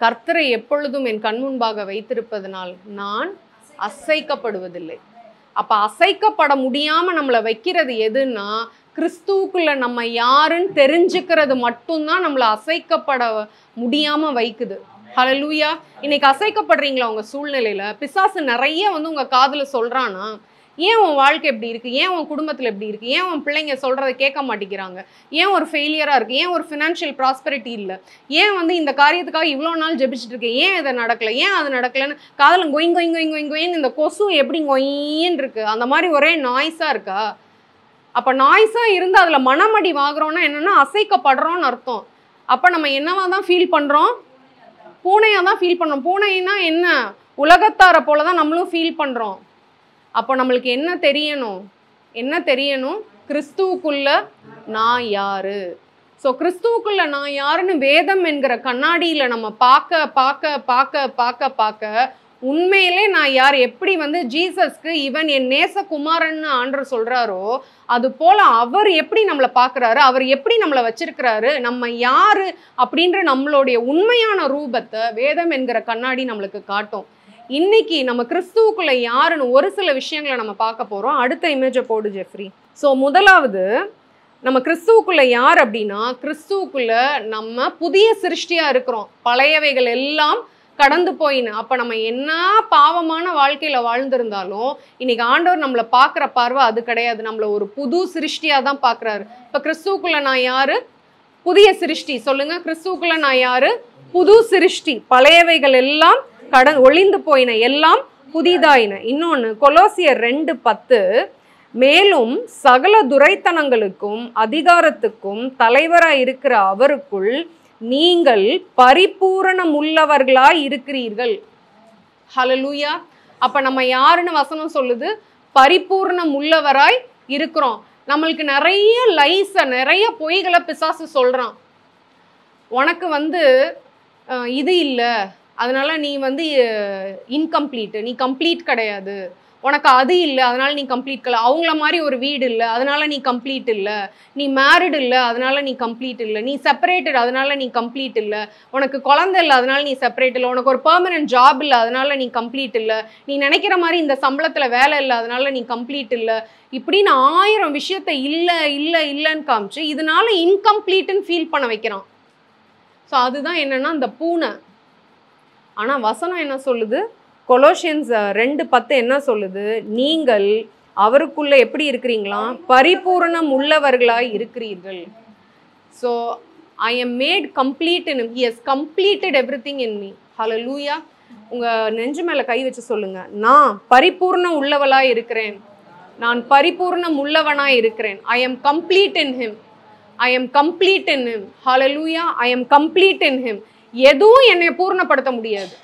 கர்த்தரை எப்பொழுதும் என் கண் முன்பாக வைத்திருப்பதனால் நான் அசைக்கப்படுவதில்லை. அப்போ அசைக்கப்பட முடியாமல் நம்மளை வைக்கிறது எதுன்னா, கிறிஸ்துவுக்குள்ள நம்ம யாருன்னு தெரிஞ்சுக்கிறது மட்டும்தான் நம்மளை அசைக்கப்பட முடியாமல் வைக்குது. ஹல்லேலூயா. இன்னைக்கு அசைக்கப்படுறீங்களா உங்கள் சூழ்நிலையில்? பிசாசு நிறைய வந்து உங்கள் காதில் சொல்கிறானா, ஏன் உன் வாழ்க்கை எப்படி இருக்குது, ஏன் உன் குடும்பத்தில் எப்படி இருக்குது, ஏன் உன் பிள்ளைங்க சொல்கிறத கேட்க மாட்டேங்கிறாங்க, ஏன் ஒரு ஃபெயிலியராக இருக்குது, ஏன் ஒரு ஃபினான்ஷியல் ப்ராஸ்பரிட்டி இல்லை, ஏன் வந்து இந்த காரியத்துக்காக இவ்வளோ நாள் ஜெபிச்சுட்டு இருக்கேன், ஏன் இதை நடக்கலை, ஏன் அது நடக்கலைன்னு காதில் கொயிங் கொயிங் கொயிங் கொயிங் கொயின்னு இந்த கொசு எப்படி கொயின்னு இருக்குது, அந்த மாதிரி ஒரே நாய்ஸாக இருக்கா? அப்போ நாய்ஸாக இருந்து அதில் மனமடி வாங்குறோன்னா என்னென்னா அசைக்கப்படுறோன்னு அர்த்தம். அப்போ நம்ம என்னவா தான் ஃபீல் பண்ணுறோம்? பூனையாக தான் ஃபீல் பண்ணுறோம். பூனைன்னா என்ன? உலகத்தாரை போல தான் நம்மளும் ஃபீல் பண்ணுறோம். அப்போ நம்மளுக்கு என்ன தெரியணும்? என்ன தெரியணும்? கிறிஸ்துவுக்குள்ள நான் யாரு. ஸோ கிறிஸ்துவுக்குள்ள நான் யாருன்னு வேதம் என்கிற கண்ணாடியில் நம்ம பார்க்க பார்க்க பார்க்க பார்க்க பார்க்க உண்மையிலே நான் யார், எப்படி வந்து ஜீசஸ்க்கு இவன் என் நேசகுமாரன்னு ஆண்டவர் சொல்கிறாரோ அது போல் அவர் எப்படி நம்மளை பார்க்குறாரு, அவர் எப்படி நம்மளை வச்சிருக்கிறாரு, நம்ம யார் அப்படின்ற நம்மளுடைய உண்மையான ரூபத்தை வேதம் என்கிற கண்ணாடி நம்மளுக்கு காட்டும். இன்னைக்கு நம்ம கிறிஸ்துவுக்குள்ள யாருன்னு ஒரு சில விஷயங்களை நம்ம பார்க்க போகிறோம். அடுத்த இமேஜை போடு ஜெஃப்ரி. ஸோ முதலாவது நம்ம கிறிஸ்துவுக்குள்ள யார் அப்படின்னா, கிறிஸ்துவுக்குள்ள நம்ம புதிய சிருஷ்டியாக இருக்கிறோம். பழையவைகள் எல்லாம் கடந்து போயின்னு. அப்போ நம்ம என்ன பாவமான வாழ்க்கையில் வாழ்ந்திருந்தாலும் இன்னைக்கு ஆண்டவர் நம்மளை பார்க்குற பார்வை அது கிடையாது. நம்மளை ஒரு புது சிருஷ்டியாக தான் பார்க்குறாரு. இப்போ கிறிஸ்துவுக்குள்ள நான் யார்? புதிய சிருஷ்டி. சொல்லுங்க, கிறிஸ்துவுக்குள்ள நான் யாரு? புது சிருஷ்டி. பழையவைகள் எல்லாம் ஒளிந்து போயின, எல்லாம் புதிதாயின. இன்னொன்னு கொலோசியர் 2:10, மேலும் சகல துரைத்தனங்களுக்கும் அதிகாரத்துக்கும் தலைவராய் இருக்கிற அவருக்குள் நீங்கள் பரிபூரணம் உள்ளவர்களாய் இருக்கிறீர்கள். ஹல்லேலூயா. அப்ப நம்ம யாருன்னு வசனம் சொல்லுது? பரிபூர்ணம் உள்ளவராய் இருக்கிறோம். நம்மளுக்கு நிறைய லைஸ, நிறைய பொய்களை பிசாசு சொல்றான். உனக்கு வந்து இது இல்லை, அதனால நீ வந்து இன்கம்ப்ளீட், நீ கம்ப்ளீட் கிடையாது. உனக்கு அது இல்லை, அதனால நீ கம்ப்ளீட் கிடையாது. அவங்கள மாதிரி ஒரு வீடு இல்லை, அதனால நீ கம்ப்ளீட் இல்லை. நீ மேரிடு இல்லை, அதனால நீ கம்ப்ளீட் இல்லை. நீ செப்பரேட்டட், அதனால நீ கம்ப்ளீட் இல்லை. உனக்கு குழந்தை இல்லை, அதனால நீ செப்பரேட் இல்லை. உனக்கு ஒரு பெர்மனன்ட் ஜாப் இல்லை, அதனால நீ கம்ப்ளீட் இல்லை. நீ நினைக்கிற மாதிரி இந்த சம்பளத்தில் வேலை இல்லை, அதனால நீ கம்ப்ளீட் இல்லை. இப்படின்னு 1000 விஷயத்த இல்லை இல்லை இல்லைன்னு காமிச்சு இதனால இன்கம்ப்ளீட்னு ஃபீல் பண்ண வைக்கிறான். ஸோ அதுதான் என்னன்னா அந்த பூனை. ஆனால் வசனம் என்ன சொல்லுது? கொலோசியன்ஸ் 2:10 என்ன சொல்லுது? நீங்கள் அவருக்குள்ள எப்படி இருக்கிறீங்களா? பரிபூரணம் உள்ளவர்களாய் இருக்கிறீர்கள். So I am made complete in him. He has completed everything in me. Hallelujah. உங்கள் நெஞ்சு மேலே கை வச்சு சொல்லுங்க, நான் பரிபூர்ணம் உள்ளவளாய் இருக்கிறேன். நான் பரிபூர்ணம் உள்ளவனாய் இருக்கிறேன். ஐ am complete in him. I am complete in him. Hallelujah. I am complete in him. எதுவும் என்னை பூர்ணப்படுத்த முடியாது.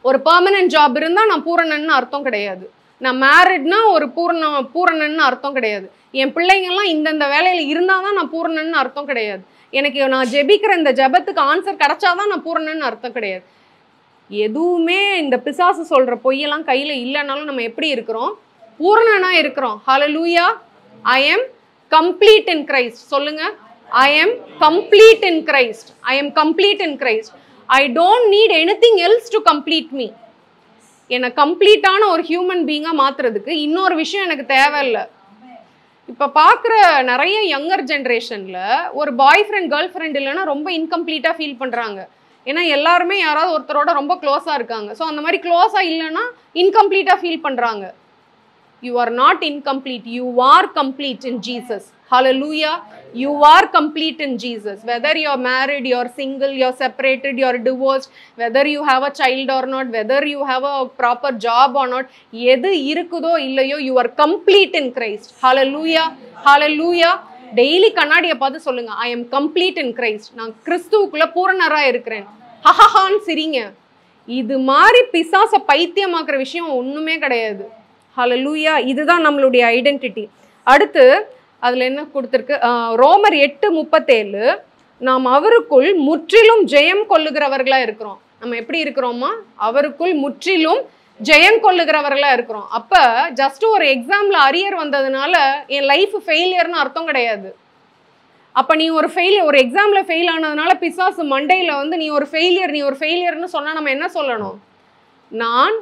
ஒரு பெர்மனன்ட் ஜாப் இருந்தால் நான் பூரணன்னு அர்த்தம் கிடையாது. நான் மேரிட்னா ஒரு பூரணன்னு அர்த்தம் கிடையாது. என் பிள்ளைங்கள்லாம் இந்தந்த வேலையில் இருந்தால் தான் நான் பூரணன்னு அர்த்தம் கிடையாது. எனக்கு நான் ஜெபிக்கிற இந்த ஜெபத்துக்கு ஆன்சர் கிடைச்சாதான் நான் பூரணன்னு அர்த்தம் கிடையாது. எதுவுமே இந்த பிசாசு சொல்கிற பொய்யெல்லாம் கையில் இல்லைனாலும் நம்ம எப்படி இருக்கிறோம்? பூரணனாக இருக்கிறோம். Hallelujah. I am complete in Christ. சொல்லுங்க, I am complete in Christ. I am complete in Christ. I don't need anything else to complete me. என்னை கம்ப்ளீட்டான ஒரு ஹியூமன் பீயிங்காக மாற்றுறதுக்கு இன்னொரு விஷயம் எனக்கு தேவையில்லை. இப்போ பார்க்குற நிறைய யங்கர் ஜென்ரேஷனில் ஒரு பாய் ஃப்ரெண்ட் கேர்ள் ஃப்ரெண்ட் இல்லைன்னா ரொம்ப இன்கம்ப்ளீட்டாக ஃபீல் பண்ணுறாங்க. ஏன்னா எல்லாருமே யாராவது ஒருத்தரோட ரொம்ப க்ளோஸாக இருக்காங்க. ஸோ அந்த மாதிரி க்ளோஸாக இல்லைன்னா இன்கம்ப்ளீட்டாக ஃபீல் பண்ணுறாங்க. You are not incomplete. You are complete in Jesus. Hallelujah. You are complete in Jesus. Whether you are married, you are single, you are separated, you are divorced, whether you have a child or not, whether you have a proper job or not, எது இருக்குதோ இல்லையோ, you are complete in Christ. Hallelujah. Hallelujah. Daily கண்ணாடியை பார்த்து சொல்லுங்க, I am complete in Christ. நான் கிறிஸ்துவுக்குள்ள பூரணராக இருக்கிறேன். ஹஹஹான்னு சிரிங்க. இது மாதிரி பிசாசை பைத்தியமாக்குற விஷயம் ஒன்றுமே கிடையாது. ஹல்லேலூயா. இதுதான் நம்மளுடைய ஐடென்டிட்டி. அடுத்து அதில் என்ன கொடுத்துருக்கு? ரோமர் 8:37, நாம் அவருக்குள் முற்றிலும் ஜெயம் கொள்ளுகிறவர்களாக இருக்கிறோம். நம்ம எப்படி இருக்கிறோமா? அவருக்குள் முற்றிலும் ஜெயம் கொள்ளுகிறவர்களாக இருக்கிறோம். அப்போ ஜஸ்ட் ஒரு எக்ஸாமில் அரியர் வந்ததுனால என் லைஃப் ஃபெயிலியர்னு அர்த்தம் கிடையாது. அப்போ நீ ஒரு எக்ஸாமில் ஃபெயில் ஆனதுனால பிசாசு மண்டையில் வந்து நீ ஒரு ஃபெயிலியர்னு சொன்னால் நம்ம என்ன சொல்லணும்? நான்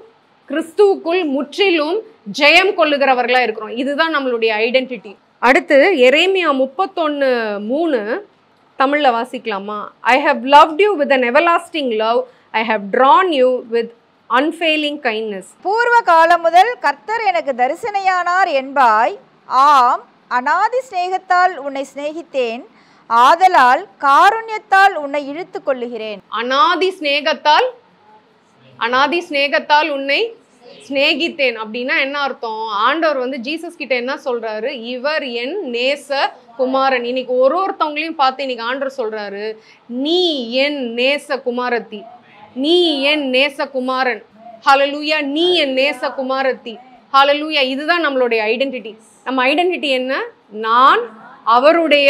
கிறிஸ்துவுக்குள் முற்றிலும் ஜெயம் கொள்ளுகிறவர்களாக இருக்கிறோம். இதுதான் நம்மளுடைய ஐடென்டிட்டி. அடுத்து எரேமியா 31:3 தமிழில் வாசிக்கலாமா? I have loved you with an everlasting love, I have drawn you with unfailing kindness. பூர்வ காலம் முதல் கர்த்தர் எனக்கு தரிசனையானார் என்பாய். ஆம், அநாதி சிநேகத்தால் உன்னை சிநேகித்தேன், ஆதலால் காருண்யத்தால் உன்னை இழுத்து கொள்ளுகிறேன். அநாதி சிநேகத்தால் உன்னை சிநேகித்தேன் அப்படின்னா என்ன அர்த்தம்? ஆண்டவர் வந்து ஜீசஸ் கிட்ட என்ன சொல்றாரு? இவர் என் நேச குமாரன். இன்னைக்கு ஒருத்தவங்களையும் பார்த்து இன்னைக்கு ஆண்டவர் சொல்றாரு, நீ என் நேச குமாரத்தி, நீ என் நேச குமாரன். ஹல்லேலூயா. நீ என் நேச குமாரத்தி. ஹல்லேலூயா. இதுதான் நம்மளுடைய ஐடென்டிட்டி. நம்ம ஐடென்டிட்டி என்ன? நான் அவருடைய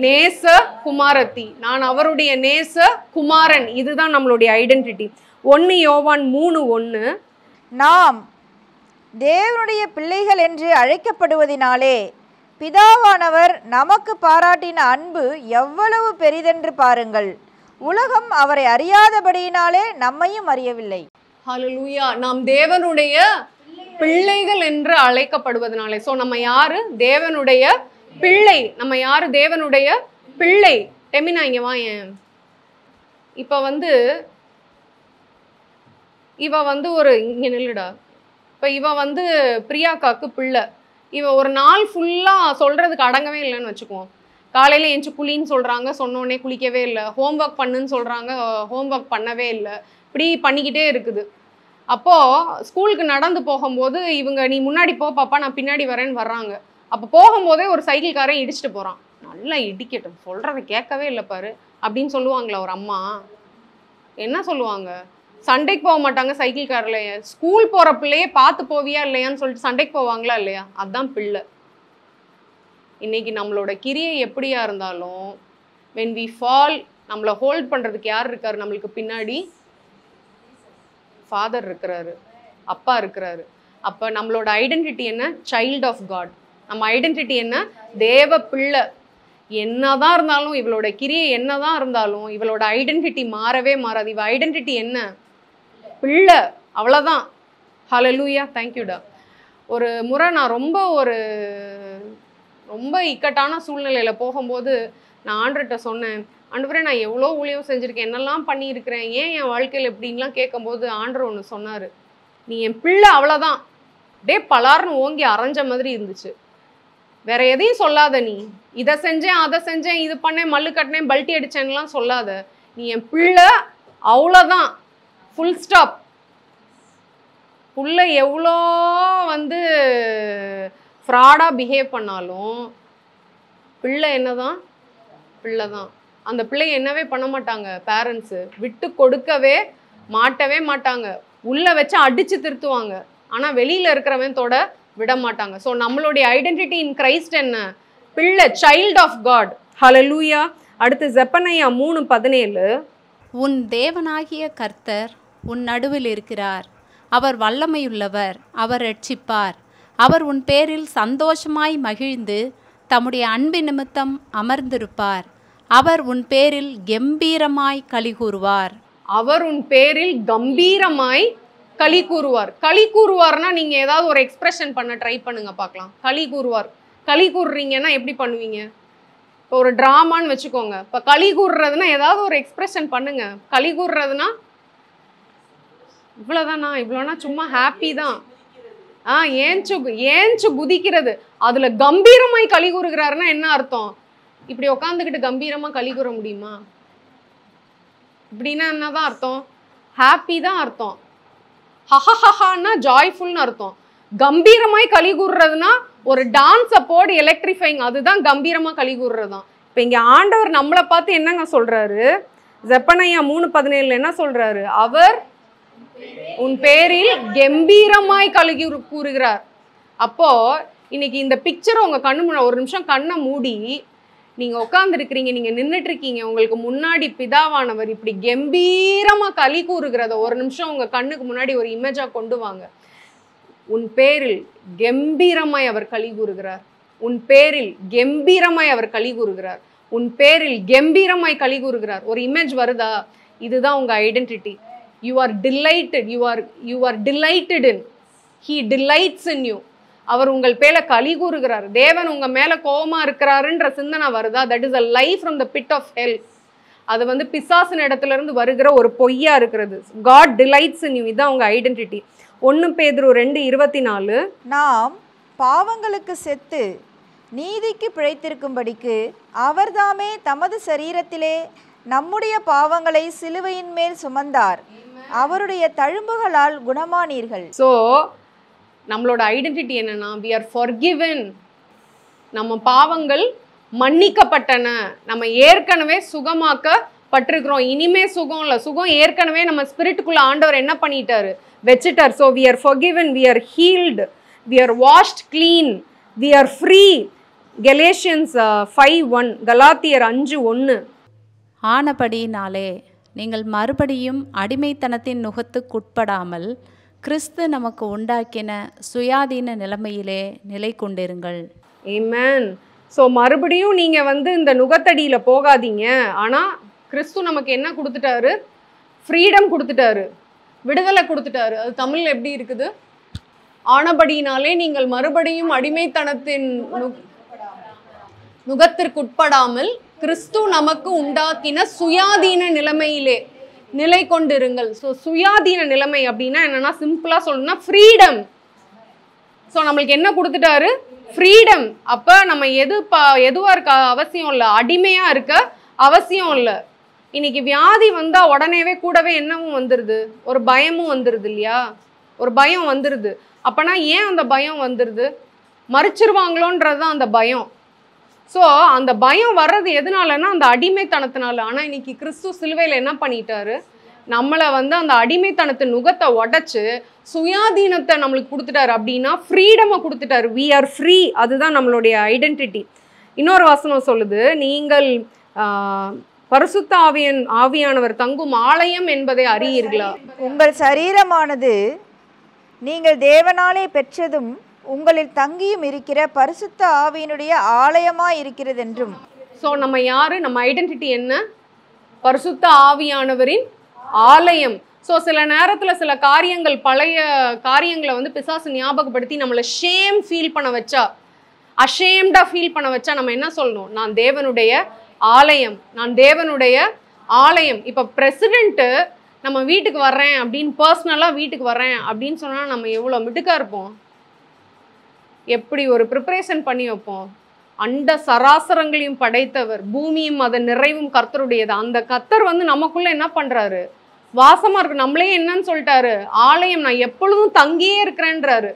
நேச குமாரத்தி, நான் அவருடைய நேச குமாரன். இதுதான் நம்மளுடைய ஐடென்டிட்டி. 1 யோவான் 3:1, நாம் தேவனுடைய பிள்ளைகள் என்று அழைக்கப்படுவதினாலே பிதாவானவர் நமக்கு பாராட்டின அன்பு எவ்வளவு பெரிதென்று பாருங்கள். உலகம் அவரை அறியாதபடியினாலே நம்மையும் அறியவில்லை. ஹல்லேலூயா. நாம் தேவனுடைய பிள்ளைகள் என்று அழைக்கப்படுவதனாலே. ஸோ நம்ம யாரு? தேவனுடைய பிள்ளை. நம்ம யாரு? தேவனுடைய பிள்ளை. டெமினா இங்க வா. இப்போ வந்து இவ வந்து இங்கே நில்லுடா. இப்போ இவ வந்து பிரியாக்காக்கு பிள்ளை. இவ ஒரு நாள் ஃபுல்லாக சொல்கிறதுக்கு அடங்கவே இல்லைன்னு வச்சுக்குவோம். காலையில் ஏஞ்சி குளின்னு சொல்கிறாங்க, சொன்னோடனே குளிக்கவே இல்லை. ஹோம்ஒர்க் பண்ணுன்னு சொல்கிறாங்க, ஹோம்ஒர்க் பண்ணவே இல்லை. இப்படி பண்ணிக்கிட்டே இருக்குது. அப்போது ஸ்கூலுக்கு நடந்து போகும்போது இவங்க நீ முன்னாடி போ பாப்பா நான் பின்னாடி வரேன்னு வர்றாங்க. அப்போ போகும்போதே ஒரு சைக்கிள்காரன் இடிச்சிட்டு போகிறான். நல்லா இடிக்கட்டும், சொல்கிறத கேட்கவே இல்லை பாரு அப்படின்னு சொல்லுவாங்களா ஒரு அம்மா? என்ன சொல்லுவாங்க? சண்டைக்கு போக மாட்டாங்க சைக்கிள்காரில். ஸ்கூல் போகிற பிள்ளையே பார்த்து போவியா இல்லையான்னு சொல்லிட்டு சண்டைக்கு போவாங்களா இல்லையா? அதுதான் பிள்ளை. இன்னைக்கு நம்மளோட கிரியை எப்படியா இருந்தாலும் when we fall நம்மளை ஹோல்ட் பண்ணுறதுக்கு யார் இருக்காரு? நம்மளுக்கு பின்னாடி ஃபாதர் இருக்கிறாரு, அப்பா இருக்கிறாரு. அப்போ நம்மளோட ஐடென்டிட்டி என்ன? Child of God. நம்ம ஐடென்டிட்டி என்ன? தேவ பிள்ளை. என்னதான் இருந்தாலும் இவளோட கிரியை என்னதான் இருந்தாலும் இவளோட ஐடென்டிட்டி மாறவே மாறாது. இவ ஐடென்டிட்டி என்ன? பிள்ளை, அவ்வளோதான். ஹல்லேலூயா, தேங்க்யூடா. ஒரு முறை நான் ரொம்ப இக்கட்டான சூழ்நிலையில் போகும்போது நான் ஆண்டவர்கிட்ட சொன்னேன், ஆண்டவரே நான் எவ்வளோ ஊழியம் செஞ்சுருக்கேன், என்னெல்லாம் பண்ணியிருக்கிறேன், ஏன் என் வாழ்க்கையில் எப்படின்லாம் கேட்கும்போது ஆண்டவர் ஒன்று சொன்னார், நீ என் பிள்ளை அவ்வளோதான். அப்படியே பலார்னு ஓங்கி அரைஞ்ச மாதிரி இருந்துச்சு. வேற எதையும் சொல்லாத, நீ இதை செஞ்சேன் அதை செஞ்சேன் இது பண்ணேன் மல்லு கட்டினேன் பல்ட்டி அடிச்சேன்லாம் சொல்லாத, நீ என் பிள்ளை அவ்வளோதான், ஃபுல் ஸ்டாப். புள்ள எவ்வளோ ஃப்ராடாக பிஹேவ் பண்ணாலும் பிள்ளை என்னதான்? பிள்ளை தான். அந்த பிள்ளை என்னவே பண்ண மாட்டாங்க பேரண்ட்ஸு, விட்டு கொடுக்கவே மாட்டாங்க. உள்ளே வச்சு அடித்து திருத்துவாங்க. ஆனால் வெளியில் இருக்கிறவன் தொட விட மாட்டாங்க. ஸோ நம்மளுடைய ஐடென்டிட்டி இன் கிரைஸ்ட் என்ன? பிள்ளை, சைல்ட் ஆஃப் காட். ஹல்லேலூயா. அடுத்து செப்பனியா 3:17. உன் தேவனாகிய கர்த்தர் உன் நடுவில் இருக்கிறார், அவர் வல்லமையுள்ளவர், அவர் ரட்சிப்பார், அவர் உன் பேரில் சந்தோஷமாய் மகிழ்ந்து தம்முடைய அன்பு நிமித்தம் அமர்ந்திருப்பார், அவர் உன் பேரில் கம்பீரமாய் களி கூறுவார். அவர் உன் பேரில் கம்பீரமாய் களி கூறுவார். களி கூறுவார்னா நீங்க ஏதாவது ஒரு எக்ஸ்பிரஷன் பண்ண ட்ரை பண்ணுங்க பார்க்கலாம். களி கூறுவார். களி கூறுறீங்கன்னா எப்படி பண்ணுவீங்க? இப்போ ஒரு ட்ராமான்னு வச்சுக்கோங்க. இப்போ களி கூறுறதுனா ஏதாவது ஒரு எக்ஸ்பிரஷன் பண்ணுங்க. களி கூறுறதுனா இவ்வளோதானா? இவ்வளோனா சும்மா ஹாப்பி தான். ஏஞ்சு குதிக்கிறது. அதுல கம்பீரமாய் களி கூறுகிறாருன்னா என்ன அர்த்தம்? இப்படி உட்காந்துக்கிட்டு கம்பீரமா களி கூற முடியுமா? இப்படின்னா என்னதான் அர்த்தம்? ஹாப்பி தான் அர்த்தம். ஹஹஹஹான்னா ஜாய்ஃபுல்னு அர்த்தம். கம்பீரமாய் களி கூறுறதுனா ஒரு டான்ஸை போடு எலக்ட்ரிஃபைங், அதுதான் கம்பீரமா களி கூறுறதுதான். இப்போ இங்க ஆண்டவர் நம்மளை பார்த்து என்னங்க சொல்றாரு? செப்பனியா 3:17 என்ன சொல்றாரு? அவர் உன் பேரில் கம்பீரமாய் களி கூறுகிறார். அப்போ இன்னைக்கு இந்த பிக்சர் உங்க கண்ணு முன்னாடி ஒரு நிமிஷம் கண்ணை மூடி நீங்க உட்கார்ந்துருக்கிறீங்க, நீங்க நின்றுட்டு இருக்கீங்க, உங்களுக்கு முன்னாடி பிதாவானவர் இப்படி கம்பீரமா களி கூறுகிறத ஒரு நிமிஷம் உங்க கண்ணுக்கு முன்னாடி ஒரு இமேஜா கொண்டு வாங்க. உன் பேரில் கம்பீரமாய் அவர் களி கூறுகிறார். உன் பேரில் கம்பீரமாய் அவர் களி கூறுகிறார். உன் பேரில் கம்பீரமாய் களி கூறுகிறார். ஒரு இமேஜ் வருதா? இதுதான் உங்க identity. You are delighted. You are delighted in. He delights in you. அவர் உங்கள் பேல களி கூறுகிறார். தேவன் உங்க மேல கோபமா இருக்கிறாருன்ற சிந்தனை வருதா? That is a lie from the pit of hell. அது பிசாசின் இடத்துல இருந்து வருகிற ஒரு பொய்யா இருக்கிறது. God delights in you. இதான் உங்க ஐடென்டிட்டி. 1 பேதுரு 2:24. நாம் பாவங்களுக்கு செத்து நீதிக்கு பிழைத்திருக்கும்படிக்கு அவர்தாமே தமது சரீரத்திலே நம்முடைய பாவங்களை சிலுவையின் மேல் சுமந்தார், அவருடைய தழும்புகளால் குணமானீர்கள். ஸோ நம்மளோட ஐடென்டிட்டி என்னன்னா, we are forgiven. நம்ம பாவங்கள் மன்னிக்கப்பட்டன. நம்ம ஏற்கனவே சுகமாக்கப்பட்டிருக்கிறோம். இனிமே சுகம் இல்லை, சுகம் ஏற்கனவே நம்ம ஸ்பிரிட்டுக்குள்ள ஆண்டவர் என்ன பண்ணிட்டாரு? வச்சுட்டார். So we are forgiven, we are healed, we are washed clean, we are free. Galatians 5:1, கலாத்தியர் 5:1. ஆனபடியினாலே நீங்கள் மறுபடியும் அடிமைத்தனத்தின் நுகத்துக்குட்படாமல் கிறிஸ்து நமக்கு உண்டாக்கின சுயாதீன நிலைமையிலே நிலை கொண்டிருங்கள். ஆமென். ஸோ மறுபடியும் நீங்கள் இந்த நுகத்தடியில் போகாதீங்க. ஆனால் கிறிஸ்து நமக்கு என்ன கொடுத்துட்டாரு? ஃப்ரீடம் கொடுத்துட்டாரு, விடுதலை கொடுத்துட்டாரு. அது தமிழில் எப்படி இருக்குது? ஆனபடியினாலே நீங்கள் மறுபடியும் அடிமைத்தனத்தின் நுகத்திற்குட்படாமல் கிறிஸ்து நமக்கு உண்டாக்கின சுயாதீன நிலைமையிலே நிலை கொண்டிருங்கள். ஸோ சுயாதீன நிலைமை அப்படின்னா என்னன்னா, சிம்பிளா சொல்லணும்னா ஃப்ரீடம். ஸோ நம்மளுக்கு என்ன கொடுத்துட்டாரு? ஃப்ரீடம். அப்ப நம்ம எதுவா இருக்க அவசியம் இல்லை, அடிமையா இருக்க அவசியம் இல்லை. இன்னைக்கு வியாதி வந்தா உடனேவே கூடவே என்னவும் வந்துருது, ஒரு பயமும் வந்துருது இல்லையா? ஒரு பயம் வந்துருது. அப்பனா ஏன் அந்த பயம் வந்துருது? மறிச்சிருவாங்களோன்றதுதான் அந்த பயம். ஸோ அந்த பயம் வர்றது எதனாலன்னா அந்த அடிமைத்தனத்தினால. ஆனால் இன்னைக்கு கிறிஸ்து சிலுவையில் என்ன பண்ணிட்டாரு, நம்மளை வந்து அந்த அடிமைத்தனத்தின் நுகத்தை உடைச்சு சுயாதீனத்தை நம்மளுக்கு கொடுத்துட்டாரு. அப்படின்னா ஃப்ரீடமை கொடுத்துட்டாரு. We are free. அதுதான் நம்மளுடைய ஐடென்டிட்டி. இன்னொரு வசனம் சொல்லுது, நீங்கள் பரிசுத்த ஆவியானவர் தங்கும் ஆலயம் என்பதை அறியீர்களா? உங்கள் சரீரமானது நீங்கள் தேவனாலே பெற்றதும் உங்களில் தங்கியும் இருக்கிற பரிசுத்த ஆவியினுடைய ஆலயமாய் இருக்கிறது என்றும். ஸோ நம்ம யாரு, நம்ம ஐடென்டிட்டி என்ன? பரிசுத்த ஆவியானவரின் ஆலயம். ஸோ சில நேரத்தில் சில காரியங்கள், பழைய காரியங்களை வந்து பிசாசு ஞாபகப்படுத்தி நம்மளை ஷேம் ஃபீல் பண்ண வச்சா, அஷேம்டாக ஃபீல் பண்ண வச்சா நம்ம என்ன சொல்லணும்? நான் தேவனுடைய ஆலயம், நான் தேவனுடைய ஆலயம். இப்போ பிரசிடென்ட்டு நம்ம வீட்டுக்கு வர்றேன் அப்படின்னு, பர்சனலாக வீட்டுக்கு வர்றேன் அப்படின்னு சொன்னால் நம்ம எவ்வளோ மிடுக்காக இருப்போம், எப்படி ஒரு ப்ரிப்பரேஷன் பண்ணி வைப்போம். அண்ட சராசரங்களையும் படைத்தவர், பூமியும் அதன் நிறைவும் கர்த்தருடையது. அந்த கர்த்தர் வந்து நமக்குள்ள என்ன பண்றாரு, வாசமா இருக்கு. நம்மளே என்னன்னு சொல்லிட்டாரு, ஆலயம், நான் எப்பொழுதும் தங்கியே இருக்கிறேன்றாரு.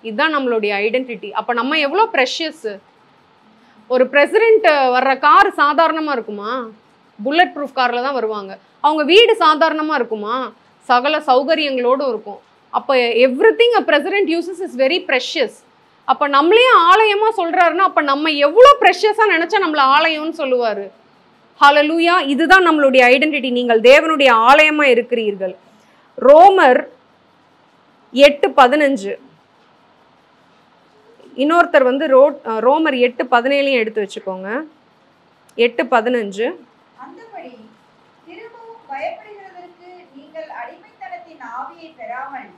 இதுதான் நம்மளுடைய ஐடென்டிட்டி. அப்ப நம்ம எவ்வளோ ப்ரெஷியஸ். ஒரு பிரசிடென்ட் வர்ற கார் சாதாரணமா இருக்குமா? புல்லட் ப்ரூஃப் கார்ல தான் வருவாங்க. அவங்க வீடு சாதாரணமா இருக்குமா? சகல சௌகரியங்களோடும் இருக்கும். அப்போ everything a president uses is very precious. அப்போ நம்மளே ஆலயமா சொல்றாருன்னா அப்போ நம்ம எவ்வளோ ப்ரெஷியஸா நினைச்சா நம்மள ஆலயம்னு சொல்லுவாரு. ஹல்லேலூயா. இதுதான் நம்மளுடைய ஐடென்டிட்டி. நீங்கள் தேவனுடைய ஆலயமா இருக்கிறீர்கள். ரோமர் 8:15. இன்னொருத்தர் வந்து ரோமர் 8:17 எடுத்து வச்சுக்கோங்க. 8:15. அந்தபடி திரும்பவும் பயப்படுகிறதற்கு நீங்கள் அடிமைத்தனத்தின் ஆவியை பெறாமல்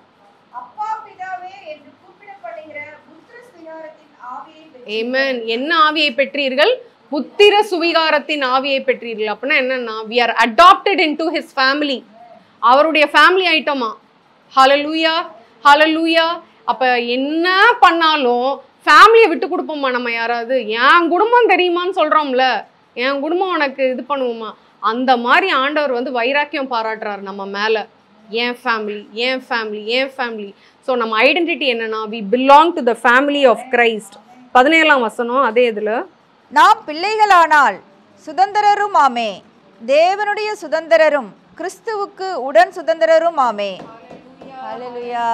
அப்பா பிதாவே என்று கூப்பிடப்படுகிற புத்திர சுவிகாரத்தின் ஆவியை பெற்றீர்கள். ஆமென். என்ன ஆவியை பெற்றீர்கள்? புத்திர சுவிகாரத்தின் ஆவியை பெற்றீர்கள். அப்படின்னா என்னன்னா, we are adopted into his family. அவருடைய ஃபேமிலி ஐட்டமா. ஹல்லேலூயா, ஹல்லேலூயா. அப்ப என்ன பண்ணாலும் ஃபேமிலியை விட்டு கொடுப்போமா நம்ம யாராவது? என் குடும்பம் தெரியுமான்னு சொல்றோம்ல, என் குடும்பம் உனக்கு இது பண்ணுவோமா? அந்த மாதிரி ஆண்டவர் வந்து வைராக்கியம் பாராட்டுறாரு நம்ம மேல. என் ஃபேமிலி, என் ஃபேமிலி, என் ஃபேமிலி. ஸோ நம்ம ஐடென்டிட்டி என்னன்னா, we belong to the family of Christ. 17ஆம் வசனம் அதே இதுல, நாம் பிள்ளைகளானால் சுதந்திரரும் ஆமே, தேவனுடைய சுதந்திரரும் கிறிஸ்துவுக்கு உடன் சுதந்திரரும் ஆமே. ஹல்லேலூயா,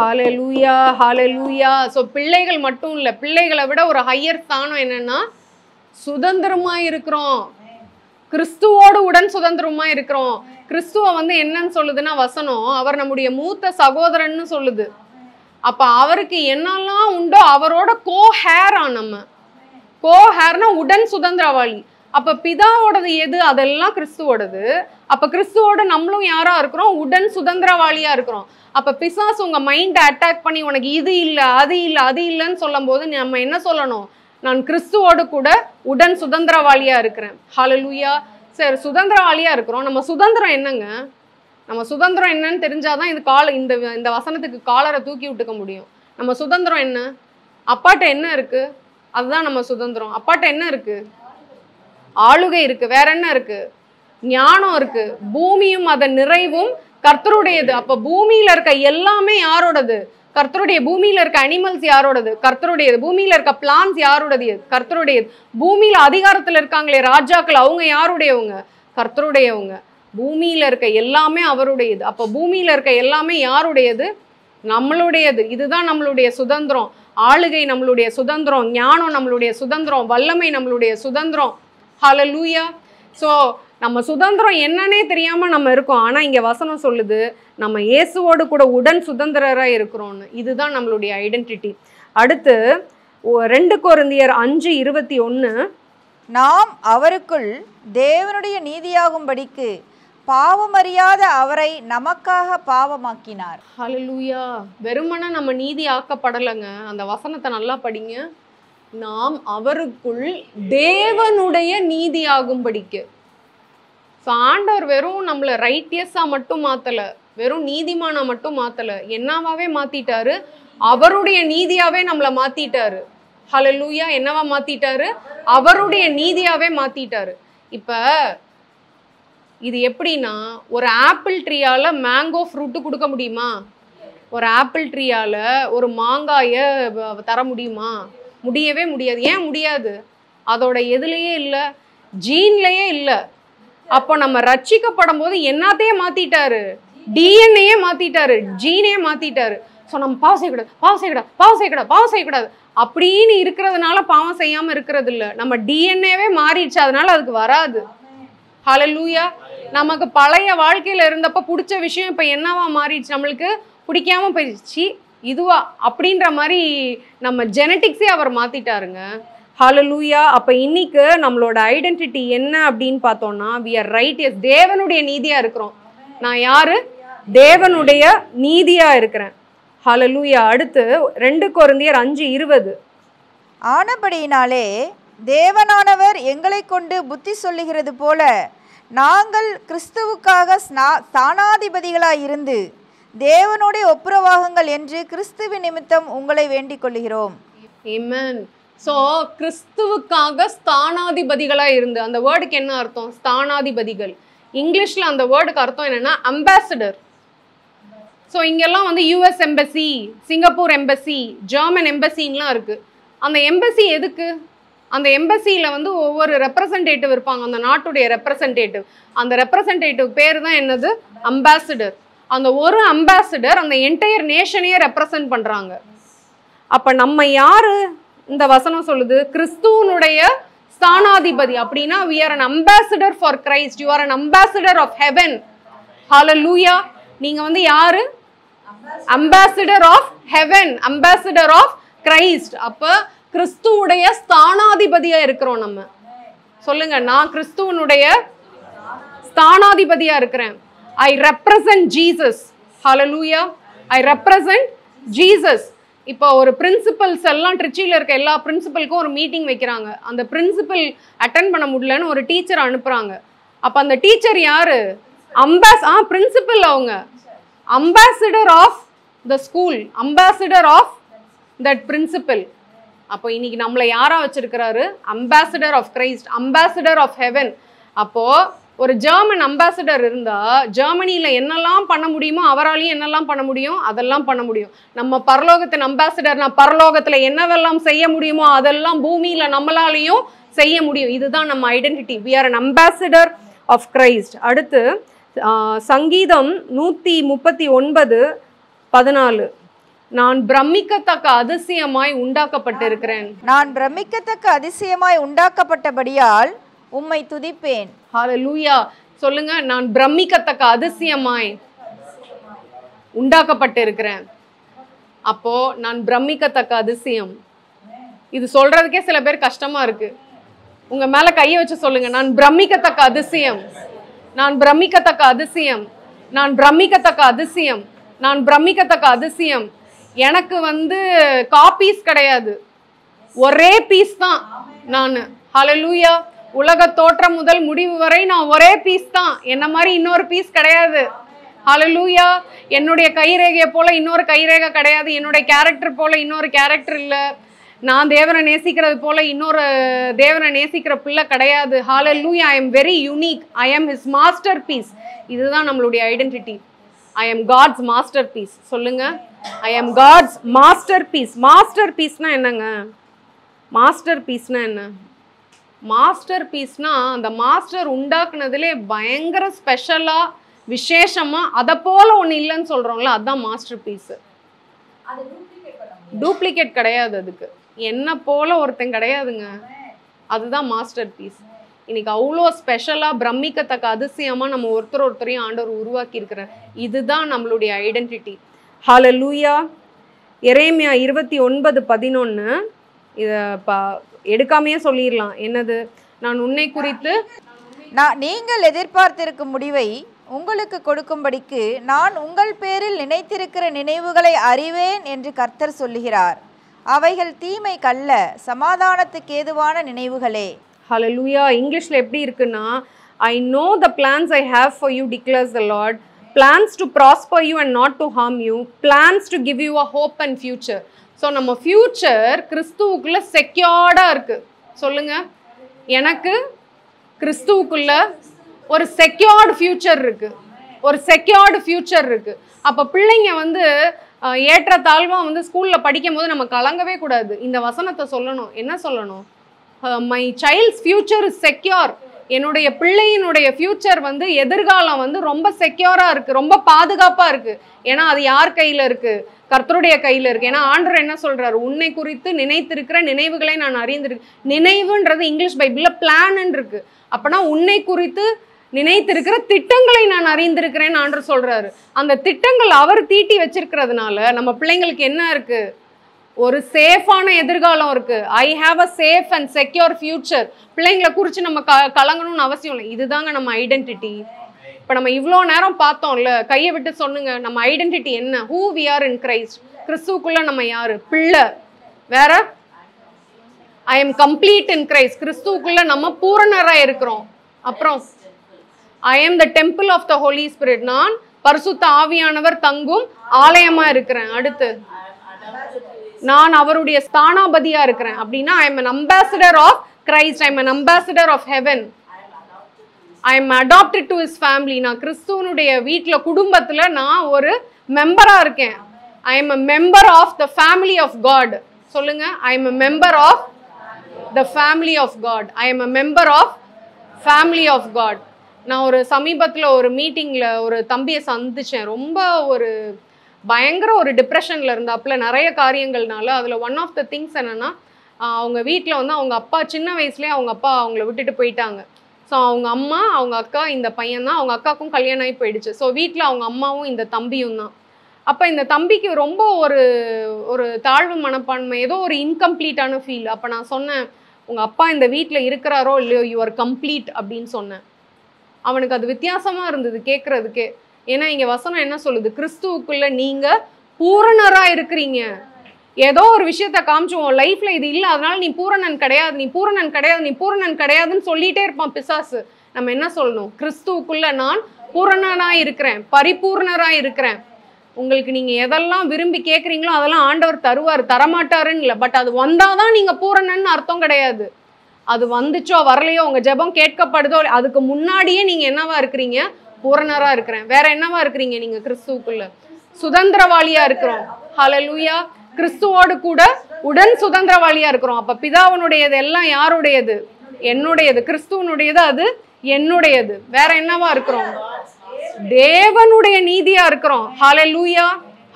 ஹல்லேலூயா, ஹல்லேலூயா. ஸோ பிள்ளைகள் மட்டும் இல்லை, பிள்ளைகளை விட ஒரு ஹையர் ஸ்தானம் என்னன்னா, சுதந்திரமா இருக்கிறோம், கிறிஸ்துவோடு உடன் சுதந்திரமா இருக்கிறோம். கிறிஸ்துவ வந்து என்னன்னு சொல்லுதுன்னா வசனம், அவர் நம்முடைய மூத்த சகோதரன்னு சொல்லுது. அப்ப அவருக்கு என்னெல்லாம் உண்டோ அவரோட கோஹேரா. நம்ம கோஹேர்னா உடன் சுதந்திரவாளி. அப்ப பிதாவோடது எது? அதெல்லாம் கிறிஸ்துவோடது. அப்ப கிறிஸ்துவோட நம்மளும் யாரா இருக்கிறோம்? உடன் சுதந்திரவாளியா இருக்கிறோம். அப்ப பிசாசு உங்க மைண்டை அட்டாக் பண்ணி உனக்கு இது இல்லை, அது இல்லை, அது இல்லைன்னு சொல்லும் போது நம்ம என்ன சொல்லணும்? நான் கிறிஸ்துவோடு கூட உடன் சுதந்திரவாளியா இருக்கிறேன். ஹல்லேலூயா. சரி, சுதந்திரவாளியா இருக்கிறோம். நம்ம சுதந்திரம் என்னங்க? நம்ம சுதந்திரம் என்னன்னு தெரிஞ்சாதான் இந்த வசனத்துக்கு காலரை தூக்கி விட்டுக்க முடியும். நம்ம சுதந்திரம் என்ன? அப்பாட்ட என்ன இருக்கு? அதுதான் நம்ம சுதந்திரம். அப்பாட்ட என்ன இருக்கு? ஆளுகை இருக்கு. வேற என்ன இருக்கு? ஞானம் இருக்கு. பூமியும் அதன் நிறைவும் கர்த்தருடையது. அப்ப பூமியில இருக்க எல்லாமே யாரோடது? கர்த்தருடைய. பூமியில இருக்க அனிமல்ஸ் யாரோடது? கர்த்தருடையது. பூமியில இருக்க பிளான்ஸ் யாரோடது? கர்த்தருடையது. பூமியில அதிகாரத்துல இருக்காங்களே ராஜாக்கள், அவங்க யாருடையவங்க? கர்த்தருடையவங்க. பூமியில இருக்க எல்லாமே அவருடையது. அப்ப பூமியில இருக்க எல்லாமே யாருடையது? நம்மளுடையது. இதுதான் நம்மளுடைய சுதந்திரம். ஆளுகை நம்மளுடைய சுதந்திரம், ஞானம் நம்மளுடைய சுதந்திரம், வல்லமை நம்மளுடைய சுதந்திரம். ஹல்லேலூயா. ஸோ நம்ம சுதந்திரம் என்னன்னே தெரியாம நம்ம இருக்கோம். ஆனா இங்க வசனம் சொல்லுது நம்ம இயேசுவோடு கூட உடன் சுதந்திரரா இருக்கிறோம்னு. இதுதான் நம்மளுடைய ஐடென்டிட்டி. அடுத்து 2 கொரிந்தியர் 5:21. நாம் அவருக்குள் தேவனுடைய நீதியாகும்படிக்கு பாவமறியாத அவரை நமக்காக பாவமாக்கினார். ஹல்லேலூயா. வெறுமனே நம்ம நீதி ஆக்கப்படலைங்க. அந்த வசனத்தை நல்லா படிங்க. நாம் அவருக்குள் தேவனுடைய நீதியாகும்படிக்கு. ஸோ ஆண்டவர் வெறும் நம்மளை ரைட்டியஸா மட்டும் மாத்தல, வெறும் நீதிமானா மட்டும் மாத்தல, என்னவாவே மாத்திட்டாரு, அவருடைய நீதியாவே நம்மளை மாத்திட்டாரு. ஹல்லேலூயா. என்னவா மாத்திட்டாரு? அவருடைய நீதியாவே மாத்திட்டாரு. இப்ப இது எப்படின்னா, ஒரு ஆப்பிள் ட்ரீயால மேங்கோ ஃப்ரூட்டு கொடுக்க முடியுமா? ஒரு ஆப்பிள் ட்ரீயால ஒரு மாங்காய தர முடியுமா? முடியவே முடியாது. ஏன் முடியாது? அதோட எதுலயே இல்லை, ஜீன்லயே இல்லை. அப்போ நம்ம ரட்சிக்கப்படும் போது என்னத்தையே மாத்திட்டாரு? டிஎன்ஏயே மாத்திட்டாரு, ஜீனே மாத்திட்டாரு. ஸோ நம்ம பாவம் செய்யக்கூடாது, பாவம் செய்யக்கூடாது, பாவம் செய்யக்கூடாது, பாவம் செய்யக்கூடாது அப்படின்னு இருக்கிறதுனால பாவம் செய்யாம இருக்கிறது இல்லை. நம்ம டிஎன்ஏவே மாறிடுச்சு, அதனால அதுக்கு வராது. ஹல்லேலூயா. நமக்கு பழைய வாழ்க்கையில இருந்தப்ப பிடிச்ச விஷயம் இப்ப என்னவா மாறிடுச்சு? நம்மளுக்கு பிடிக்காம போயிடுச்சு. இதுவா அப்படின்ற மாதிரி நம்ம ஜெனட்டிக்ஸே அவர் மாத்திட்டாருங்க. ஹல்லேலூயா. அப்ப இன்னைக்கு நம்மளோட ஐடென்டிட்டி என்ன அப்படின்னு பார்த்தோம்னா, we are righteous. தேவனுடைய நீதியா இருக்கிறோம். நான் யாரு? தேவனுடைய நீதியா இருக்கிறேன். ஹல்லேலூயா. அடுத்து 2 கொரிந்தியர் 5:20. ஆனபடியினாலே தேவனானவர் எங்களை கொண்டு புத்தி சொல்லுகிறது போல நாங்கள் கிறிஸ்துவுக்காக ஸ்தானாதிபதிகளாய் இருந்து தேவனுடைய ஒப்புரவாகுங்கள் என்று கிறிஸ்துவின் நிமித்தம் உங்களை வேண்டிக் கொள்கிறோம். ஆமென். ஸோ கிறிஸ்துவுக்காக ஸ்தானாதிபதிகளா இருந்து, அந்த வேர்டுக்கு என்ன அர்த்தம்? ஸ்தானாதிபதிகள். இங்கிலீஷ்ல அந்த வேர்டுக்கு அர்த்தம் என்னன்னா அம்பாசிடர். ஸோ இங்கெல்லாம் வந்து US embassy, Singapore embassy, German எம்பசின்லாம் இருக்கு. அந்த எம்பசி எதுக்கு? அந்த எம்பசியில் வந்து ஒவ்வொரு ரெப்ரசன்டேட்டிவ் இருப்பாங்க, அந்த நாட்டுடைய ரெப்ரசன்டேட்டிவ். அந்த ரெப்ரசன்டேட்டிவ் பேர் தான் என்னது? அம்பாசிடர். அந்த ஒரு அம்பாசிடர் அந்த என்டையர் நேஷனையே ரெப்ரசன்ட் பண்றாங்க. அப்ப நம்ம யாரு? இந்த வசனம் சொல்லுது கிறிஸ்துவனுடைய ஸ்தானாதிபதி. அப்படின்னா we are an ambassador for Christ. You are an ambassador of heaven. Hallelujah. நீங்க வந்து யாரு? ambassador of heaven, ambassador of Christ. அப்ப கிறிஸ்துவுடைய ஸ்தானாதிபதியா இருக்கிறோம் நம்ம. சொல்லுங்க, நான் கிறிஸ்துவனுடைய ஸ்தானாதிபதியா இருக்கிறேன். I represent Jesus. Hallelujah. I represent Jesus. இப்போ ஒரு பிரின்சிபல்ஸ் எல்லாம் ட்ரிச்சியில் இருக்க எல்லா பிரின்சிபலுக்கும் ஒரு மீட்டிங் வைக்கிறாங்க. அந்த பிரின்சிபல் அட்டென்ட் பண்ண முடியலன்னு ஒரு டீச்சர் அனுப்புறாங்க. அப்போ அந்த டீச்சர் யாரு? பிரின்சிபல். அவங்க ambassador of the school, ambassador of that principal. அப்போ இன்னைக்கு நம்மளை யாரா வச்சிருக்கிறாரு? Ambassador of Christ, ambassador of heaven. அப்போ ஒரு ஜெர்மன் அம்பாசிடர் இருந்தா ஜெர்மனியில என்னெல்லாம் பண்ண முடியுமோ அவராலையும் என்னெல்லாம் பண்ண முடியும், அதெல்லாம் பண்ண முடியும். நம்ம பரலோகத்தின் அம்பாசிடர்னா பரலோகத்துல என்னவெல்லாம் செய்ய முடியுமோ அதெல்லாம் பூமியில நம்மளாலையும் செய்ய முடியும். இதுதான் நம்ம identity. we are an ambassador of Christ. அடுத்து சங்கீதம் 139:14. நான் பிரமிக்கத்தக்க அதிசயமாய் உண்டாக்கப்பட்டிருக்கிறேன். நான் பிரமிக்கத்தக்க அதிசயமாய் உண்டாக்கப்பட்டபடியால் உம்மை துதிப்பேன். ஹல்லேலூயா. சொல்லுங்க, நான் பிரமிக்கத்தக்க அதிசயமாய் உண்டாக்கப்பட்டிருக்கிறேன். அப்போ நான் பிரமிக்கத்தக்க அதிசயம், இது சொல்றதுக்கே சில பேர் கஷ்டமா இருக்கு. உங்க மேல கையை வச்சு சொல்லுங்க, நான் பிரமிக்கத்தக்க அதிசயம், நான் பிரமிக்கத்தக்க அதிசயம், நான் பிரமிக்கத்தக்க அதிசயம், நான் பிரமிக்கத்தக்க அதிசயம். எனக்கு வந்து காப்பீஸ் கிடையாது, ஒரே பீஸ் தான் நான். ஹல்லேலூயா. உலக தோற்றம் முதல் முடிவு வரை நான் ஒரே பீஸ் தான். என்ன மாதிரி இன்னொரு பீஸ் கிடையாது. ஹல்லேலூயா. என்னுடைய கைரேகையை போல இன்னொரு கைரேகை கிடையாது. என்னுடைய கேரக்டர் போல இன்னொரு கேரக்டர் இல்லை. நான் தேவனை நேசிக்கிறது போல இன்னொரு தேவனை நேசிக்கிற பிள்ளை கிடையாது. Hallelujah. I am very unique. I am his masterpiece. இதுதான் நம்மளுடைய identity. I am God's masterpiece. சொல்லுங்க, I am God's masterpiece. மாஸ்டர் பீஸ்னா என்னங்க? மாஸ்டர் பீஸ்னா என்ன? மாஸ்டர் பீஸ்னா அந்த மாஸ்டர் உண்டாக்குனதுலே பயங்கர ஸ்பெஷலா விசேஷமா அதை போல ஒன்று இல்லைன்னு சொல்றோம்ல, அதுதான் மாஸ்டர் பீஸ். டூப்ளிகேட் கிடையாது. அதுக்கு என்ன போல ஒருத்தன் கிடையாதுங்க. அதுதான் மாஸ்டர் பீஸ். இன்னைக்கு அவ்வளோ ஸ்பெஷலாக பிரமிக்கத்தக்க அதிசயமாக நம்ம ஒருத்தரையும் ஆண்டவர் உருவாக்கி இருக்கிறார். இதுதான் நம்மளுடைய ஐடென்டிட்டி. ஹல்லேலூயா. எரேமியா 29:11. இதை எடுக்காமையே சொல்லிடலாம். என்னது? நான் உன்னை குறித்து நீங்கள் எதிர்பார்த்திருக்கும் முடிவை உங்களுக்கு கொடுக்கும்படிக்கு நான் உங்கள் பேரில் நினைத்திருக்கிற நினைவுகளை அறிவேன் என்று கர்த்தர் சொல்லுகிறார். அவைகள் தீமைக்கல்ல, சமாதானத்துக்கு ஏதுவான நினைவுகளே. ஹல்லேலூயா. இங்கிலீஷ்ல எப்படி இருக்குன்னா, I know the plans I have for you declares the Lord, plans to prosper you and not to harm you, plans to give you a hope and future. So நம்ம ஃபியூச்சர் கிறிஸ்துவுக்குள்ள செக்யூர்டாக இருக்கு. சொல்லுங்க, எனக்கு கிறிஸ்துவுக்குள்ள ஒரு செக்யூர்டு ஃபியூச்சர் இருக்கு, ஒரு secured future இருக்கு. அப்போ பிள்ளைங்க வந்து ஏற்ற தாழ்வாக வந்து ஸ்கூலில் படிக்கும் போது நம்ம கலங்கவே கூடாது. இந்த வசனத்தை சொல்லணும். என்ன சொல்லணும்? My child's future is secure. என்னுடைய பிள்ளையினுடைய ஃபியூச்சர் வந்து எதிர்காலம் வந்து ரொம்ப செக்யூராக இருக்குது, ரொம்ப பாதுகாப்பாக இருக்குது. ஏன்னா அது யார் கையில் இருக்குது? கர்த்தருடைய கையில் இருக்குது. ஏன்னா ஆண்டவர் என்ன சொல்கிறார்? உன்னை குறித்து நினைத்திருக்கிற நினைவுகளை நான் அறிந்திருக்கேன். நினைவுன்றது இங்கிலீஷ் பைபிளில் பிளான்னு இருக்குது. அப்போனா உன்னை குறித்து நினைத்திருக்கிற திட்டங்களை நான் அறிந்திருக்கிறேன்னு ஆண்டவர் சொல்கிறாரு. அந்த திட்டங்கள் அவர் தீட்டி வச்சிருக்கிறதுனால நம்ம பிள்ளைங்களுக்கு என்ன இருக்குது? ஒரு சேஃபான எதிர்காலம் இருக்கு. ஐ have a safe and secure future. பிள்ளைங்களை குறித்து நம்ம கலங்கணும்னு அவசியம் இல்லை. இதுதாங்க நம்ம ஐடென்டிட்டி. இப்போ நம்ம இவ்வளோ நேரம் பார்த்தோம்ல, கையை விட்டு சொன்னுங்க, நம்ம ஐடென்டிட்டி என்ன? Who we are in Christ. கிறிஸ்துக்குள்ள நம்ம யாரு? பிள்ளை. வேற I am complete in Christ. கிறிஸ்துக்குள்ள நம்ம பூரணராக இருக்கிறோம். அப்புறம் I am the temple of the holy spirit. நான் பரிசுத்த ஆவியானவர் தங்கும் ஆலயமா இருக்கிறேன். அடுத்து நான் அவருடைய ஸ்தானாபதியா இருக்கிறேன். அப்படின்னா I am an ambassador of Christ. I am an ambassador of heaven. I am adopted to his family. நான் கிறிஸ்துவனுடைய வீட்டுல குடும்பத்துல நான் ஒரு மெம்பரா இருக்கேன். I am a member of the family of God. சொல்லுங்க, I am a member of the family of God. I am a member of family of God. நான் ஒரு சமீபத்துல ஒரு மீட்டிங்ல ஒரு தம்பியை சந்திச்சேன். ரொம்ப ஒரு பயங்கர ஒரு டிப்ரெஷனில் இருந்தாப்புல நிறைய காரியங்கள்னால. அதில் ஒன் ஆஃப் த திங்ஸ் என்னென்னா, அவங்க வீட்டில் வந்து அவங்க அப்பா சின்ன வயசுலேயே அவங்க அப்பா அவங்கள விட்டுட்டு போயிட்டாங்க. ஸோ அவங்க அம்மா, அவங்க அக்கா, இந்த பையன் தான். அவங்க அக்காவுக்கும் கல்யாணம் ஆகி போயிடுச்சு. ஸோ வீட்டில் அவங்க அம்மாவும் இந்த தம்பியும் தான். அப்போ இந்த தம்பிக்கு ரொம்ப ஒரு தாழ்வு மனப்பான்மை, ஏதோ ஒரு இன்கம்ப்ளீட்டான ஃபீல். அப்போ நான் சொன்னேன், உங்கள் அப்பா இந்த வீட்டில் இருக்கிறாரோ இல்லையோ, யூ ஆர் கம்ப்ளீட் அப்படின்னு சொன்னேன். அவனுக்கு அது வித்தியாசமாக இருந்தது கேட்குறதுக்கே. ஏன்னா இங்கே வசனம் என்ன சொல்லுது? கிறிஸ்துவுக்குள்ள நீங்கள் பூரணராக இருக்கிறீங்க. ஏதோ ஒரு விஷயத்த காமிச்சுவோம் லைஃப்பில் இது இல்லை, அதனால நீ பூரணன் கிடையாது, நீ பூரணன் கிடையாது, நீ பூரணன் கிடையாதுன்னு சொல்லிகிட்டே இருப்பான் பிசாசு. நம்ம என்ன சொல்லணும்? கிறிஸ்துவுக்குள்ள நான் பூரணனாக இருக்கிறேன், பரிபூர்ணராக இருக்கிறேன். உங்களுக்கு நீங்கள் எதெல்லாம் விரும்பி கேட்குறீங்களோ அதெல்லாம் ஆண்டவர் தருவார், தரமாட்டாருன்னு இல்லை. பட் அது வந்தால் தான் நீங்கள் பூரணன்னு அர்த்தம் கிடையாது. அது வந்துச்சோ வரலையோ, உங்கள் ஜெபம் கேட்கப்படுதோ, அதுக்கு முன்னாடியே நீங்கள் என்னவா இருக்கிறீங்க? பூரணரா இருக்கிறேன். வேற என்னவா இருக்கிறீங்க நீங்க? கிறிஸ்துவுக்குள்ள சுதந்திரவாளியா இருக்கிறோம். ஹல்லேலூயா. கிறிஸ்துவோடு கூட உடன் சுதந்திரவாளியா இருக்கிறோம். அப்ப பிதாவினுடையது எல்லாம் யாருடையது? என்னுடையது. கிறிஸ்துவனுடையது அது என்னுடையது. வேற என்னவா இருக்கிறோம்? தேவனுடைய நீதியா இருக்கிறோம். ஹல்லேலூயா,